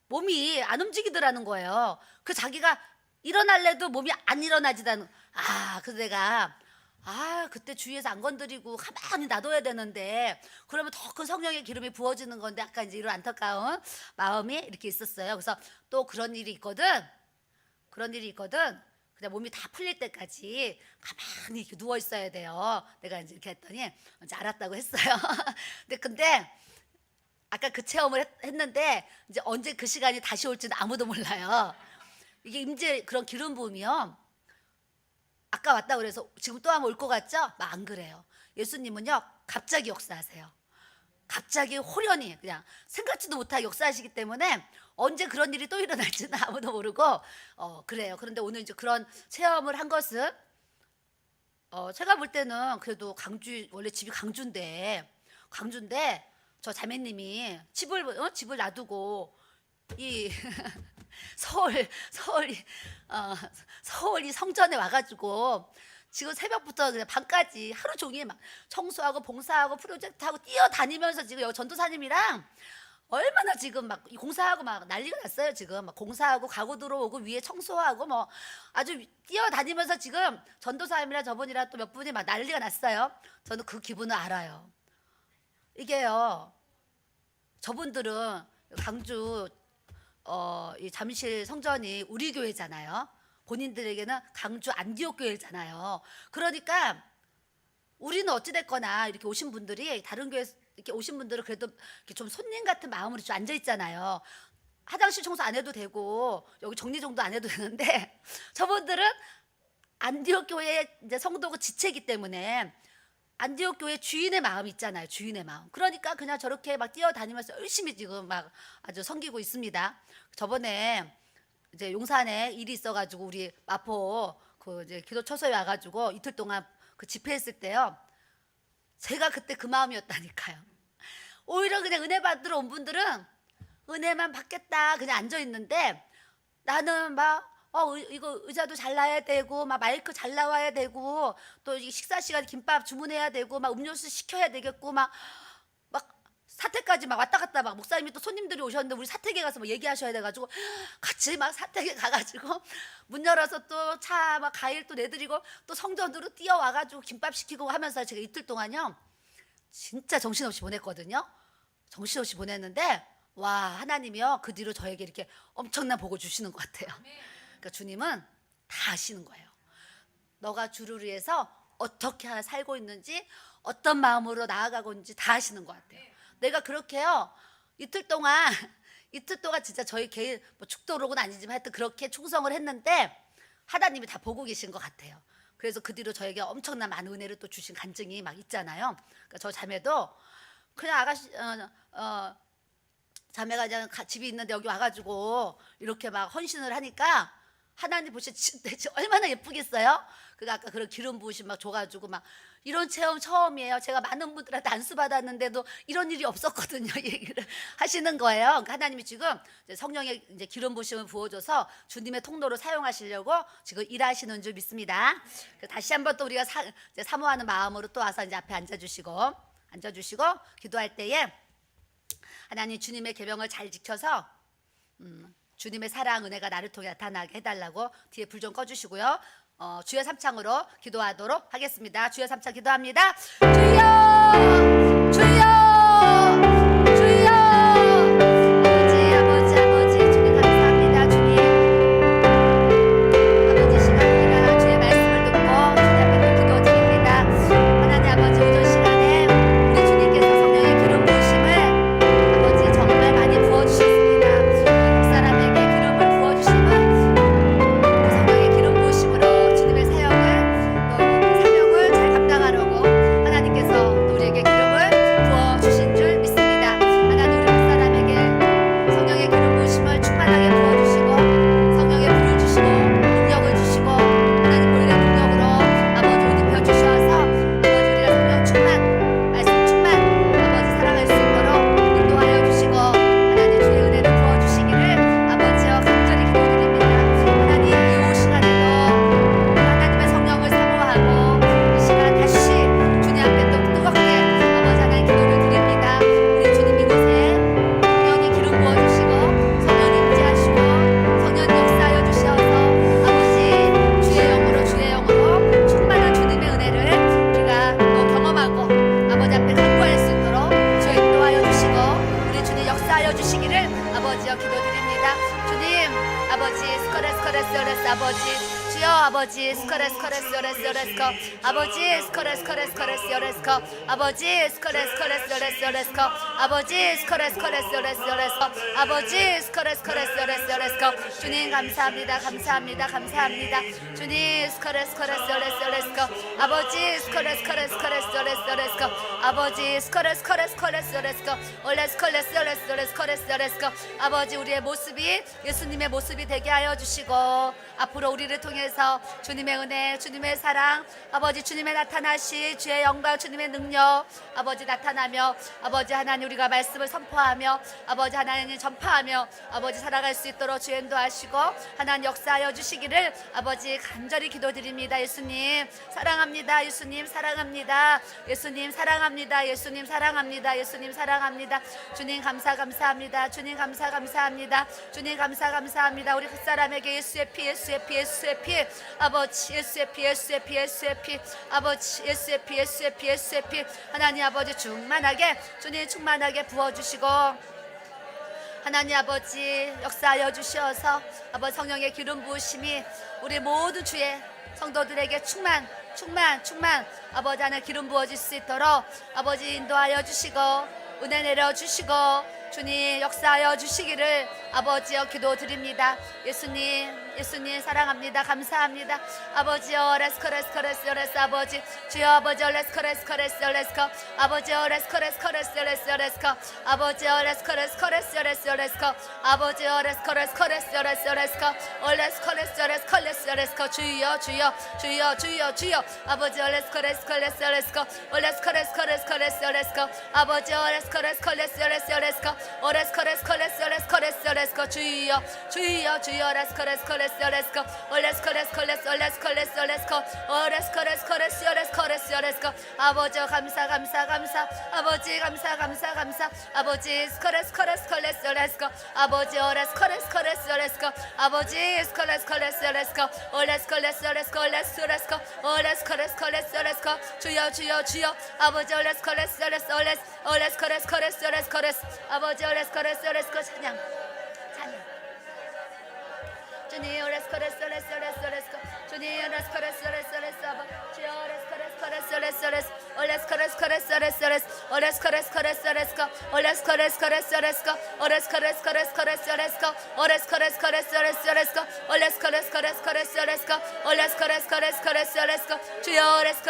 몸이 안 움직이더라는 거예요. 그 자기가 일어날래도 몸이 안 일어나지다는. 그래서 내가 그때 주위에서 안 건드리고 가만히 놔둬야 되는데 그러면 더 큰 성령의 기름이 부어지는 건데 약간 이제 이런 안타까운 마음이 이렇게 있었어요. 그래서 또 그런 일이 있거든. 그냥 몸이 다 풀릴 때까지 가만히 이렇게 누워 있어야 돼요. 내가 이제 이렇게 했더니 이제 알았다고 했어요. 근데 아까 그 체험을 했는데 이제 언제 그 시간이 다시 올지는 아무도 몰라요. 이게 임재 그런 기름 부음이요. 아까 왔다고 그래서 지금 또 한번 올 것 같죠? 막 안 그래요. 예수님은요 갑자기 역사하세요. 갑자기 호련히 그냥 생각지도 못하게 역사하시기 때문에 언제 그런 일이 또 일어날지는 아무도 모르고 그래요. 그런데 오늘 이제 그런 체험을 한 것은 제가 볼 때는 그래도 원래 집이 강주인데 저 자매님이 집을 놔두고 이 서울 이 성전에 와가지고 지금 새벽부터 그냥 밤까지 하루 종일 막 청소하고 봉사하고 프로젝트하고 뛰어다니면서 지금 여기 전도사님이랑 얼마나 지금 막 공사하고 막 난리가 났어요. 지금 막 공사하고 가구 들어오고 위에 청소하고 뭐 아주 뛰어다니면서 지금 전도사님이랑 저분이랑 또 몇 분이 막 난리가 났어요. 저는 그 기분을 알아요. 이게요, 저분들은 강주 이 잠실 성전이 우리 교회잖아요. 본인들에게는 강주 안디옥 교회잖아요. 그러니까 우리는 어찌됐거나 이렇게 오신 분들이 다른 교회 이렇게 오신 분들은 그래도 이렇게 좀 손님 같은 마음으로 좀 앉아 있잖아요. 화장실 청소 안 해도 되고 여기 정리정도 안 해도 되는데 저분들은 안디옥 교회 이제 성도고 지체이기 때문에 안디옥 교회 주인의 마음 있잖아요. 주인의 마음. 그러니까 그냥 저렇게 막 뛰어다니면서 열심히 지금 막 아주 섬기고 있습니다. 저번에 이제 용산에 일이 있어가지고 우리 마포 그 이제 기도 처소에 와가지고 이틀 동안 그 집회했을 때요. 제가 그때 그 마음이었다니까요. 오히려 그냥 은혜 받으러 온 분들은 은혜만 받겠다 그냥 앉아 있는데 나는 막 이거 의자도 잘 놔야 되고 막 마이크 잘 나와야 되고 또 이 식사 시간에 김밥 주문해야 되고 막 음료수 시켜야 되겠고 막 사택까지 막 왔다 갔다 막 목사님이 또 손님들이 오셨는데 우리 사택에 가서 뭐 얘기하셔야 돼가지고 같이 막 사택에 가가지고 문 열어서 또 차 막 과일 또 내드리고 또 성전으로 뛰어와가지고 김밥 시키고 하면서 제가 이틀 동안요 진짜 정신없이 보냈거든요. 정신없이 보냈는데 와 하나님이요 그 뒤로 저에게 이렇게 엄청난 복을 주시는 것 같아요. 그러니까 주님은 다 아시는 거예요. 너가 주를 위해서 어떻게 살고 있는지 어떤 마음으로 나아가고 있는지 다 아시는 것 같아요. 내가 그렇게요 이틀 동안 진짜 저희 개인 뭐 축도록은 아니지만 하여튼 그렇게 충성을 했는데 하나님이 다 보고 계신 것 같아요. 그래서 그 뒤로 저에게 엄청난 많은 은혜를 또 주신 간증이 막 있잖아요. 그러니까 저 자매도 그냥 아가씨 자매가 그냥 집이 있는데 여기 와가지고 이렇게 막 헌신을 하니까 하나님 보시 진짜 얼마나 예쁘겠어요? 그 아까 그런 기름 부으심 막 줘가지고 막 이런 체험 처음이에요. 제가 많은 분들한테 안수 받았는데도 이런 일이 없었거든요. 얘기를 하시는 거예요. 그러니까 하나님이 지금 성령의 이제 기름 부으심을 부어줘서 주님의 통로로 사용하시려고 지금 일하시는 줄 믿습니다. 다시 한번 또 우리가 이제 사모하는 마음으로 또 와서 이제 앞에 앉아주시고 기도할 때에 하나님 주님의 계명을 잘 지켜서 주님의 사랑 은혜가 나를 통해 나타나게 해달라고 뒤에 불 좀 꺼주시고요. 주여 삼창으로 기도하도록 하겠습니다. 주여 삼창 기도합니다. 주여 주여 주여 아버지 주님 감사합니다. 주님 아버지 시간입니다. 주의 말씀을 듣고 주님 앞에 기도 드립니다. 하나님 아버지 오전 시간에 우리 주님께서 성령의 기름 부으심을 아버지 정말 많이 부어주셨습니다. 미국 사람에게 기름을 부어주시면 그 성령의 기름 부으심으로 주님의 사역을 또 그 사명을 잘 감당하려고 하나님께서 또 우리에게 기름을 부어주신 줄 믿습니다. 하나님 우리 각 사람에게 성령의 기름 부으심을 충만하게 부어주시고 성령의 불을 주시고 능력을 주시고 하나님 우리의 능력으로 아버지 옷 입혀주셔서 아버지 우리가 성령 충만 말씀 충만 아버지 살아갈 수 있도록 인도하여 주시고 하나님 주의 은혜를 부어주시기를 아버지여 간절히 기도드립니다. 하나님 이 시간에도 하나님의 성령을 사모하고 이 시간 다시 주님 앞에 또 뜨겁게 아버지 하나님 기도를 드립니다. 우리 주님 이곳에 성령이 기름 부어주시고 성령이 임재하시고 성령이 역사하여 주셔서 아버지 주의 영으로 충만한 주님의 은혜를 우리가 또 경험하고 아버지 앞에 간구할 수 있도록 주여 인도하여 주시고 우리 주님 역사하여 주시기를 아버지여 기도드립니다. 주님 아버지 스코레스코레스오레스 아버지 주여 아버지 스코레스코레스오레스오레스코 아버지 스코레스코레스코레스오레스코 아버지 스코레스코레스오레스오레스코 아버지 스코레스코레스오레스오레스코 아버지 스코레스코레스오레스오레스코 주님 감사합니다. 감사합니다. 감사합니다. 주님 스코레스코레스오레스오레스코 아버지 스코레스코레스코레스오레스오레스코 아버지 스코레스코레스코레스오레스코 올레스코레스오레스오레스코레스오레스코 아버지 우리의 모습이 예수님의 모습이 되게 하여 주시고 앞으로 우리를 통해서 주님의 은혜 주님의 사랑 아버지 주님의 나타나시 주의 영광 주님의 능력 아버지 나타나며 아버지 하나님 우리가 말씀을 선포하며 아버지 하나님 전파하며 아버지 살아갈 수 있도록 주의 인도하시고 하나님 역사하여 주시기를 아버지 간절히 기도드립니다. 예수님 사랑합니다. 예수님 사랑합니다. 예수님 사랑합니다. 예수님 사랑합니다. 예수님 사랑합니다. 주님 감사합니다. 주님 감사합니다. 주님 감사합니다. 우리 그 사람에게 예수의 피 예수의 피 예수의 피 아버지 예수의 피 예수의 피 예수의 피 아버지 예수의 피 예수의 피 예수의 피 하나님 아버지 충만하게 주님 충만하게 부어주시고 하나님 아버지 역사하여 주셔서 아버지 성령의 기름 부으심이 우리 모두 주의 성도들에게 충만 아버지 하나 기름 부어질 수 있도록 아버지 인도하여 주시고 은혜 내려 주시고 주님 역사하여 주시기를 아버지여 기도드립니다. 예수님 사랑합니다. 감사합니다. 아버지여 레스코레스코레스레스 아버지 주여 아버지여 레스코레스코레스레스코 아버지여 레스코레스코레스레스코 아버지여 레스코레스코레스레스코 아버지여 레스코레스코레스레스코 레스코레스코레스코레스코 주여 아버지여 레스코레스코레스레스코 레스코레스코레스코레스코 아버지여 레스코레스코레스레스코 레스코레스코레스레스코 주여 레스코레스코레스레스코 아버지 감사 아버지 감사 아버지 스코레스코레스코 아버지 오레스코레스코레스코 아버지 스코레스코레스코 오레스코레스코 주여 아버지 오레스코레스코 아버지 오레스코레스코 찬양 주님 오레스코레스코레스코 주님 오레스코레스코레스코 주여 오레스코레스코레스코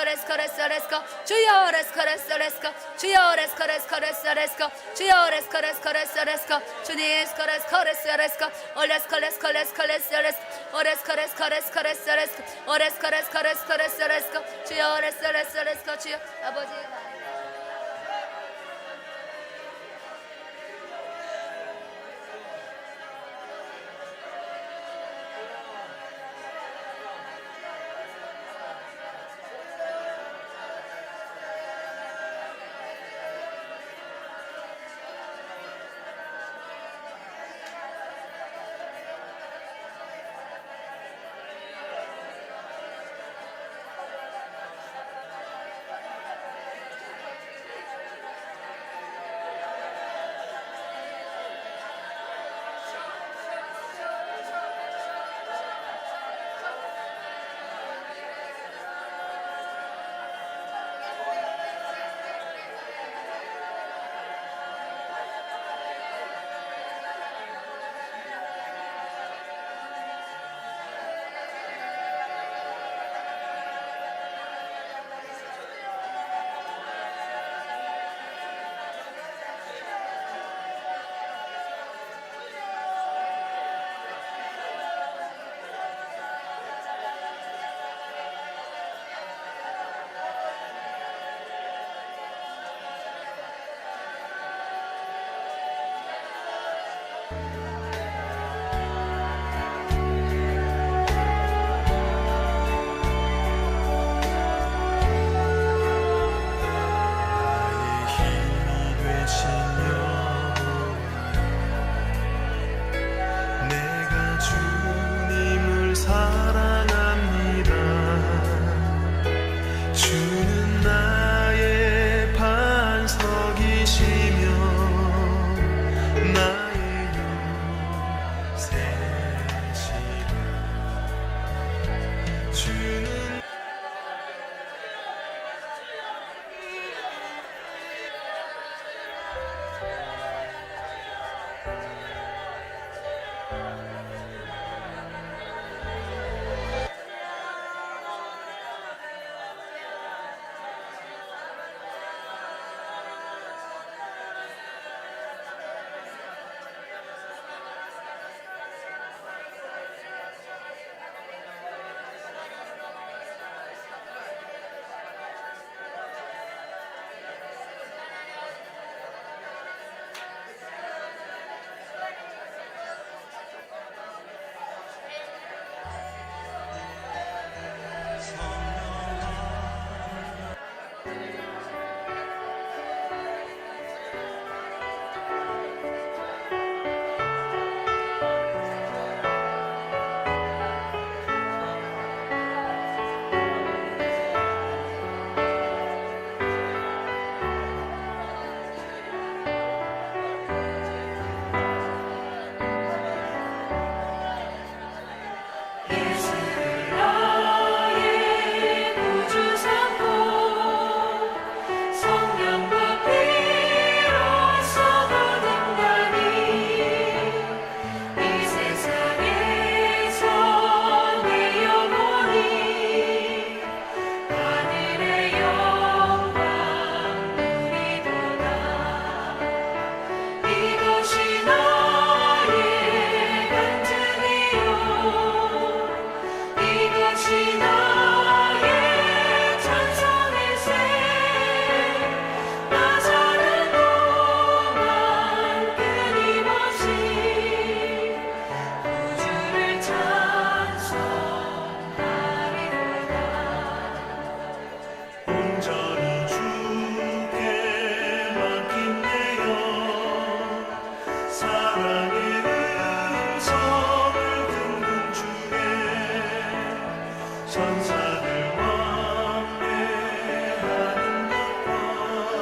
레스코 레스코 레스코 레스코 주여 레스코 레스코 레스코 주여 레스코 레스코 레스코 레스코 주여 레스코 레스코 레스코 레스코 주님 레스코 레스코 레스코 레스코 오 레스코 레스코 레스코 레스코 레스코 오 레스코 레스코 레스코 레스코 레스코 오 레스코 레스코 레스코 레스코 레스코 주여 레스코 레스코 레스코 주여 아버지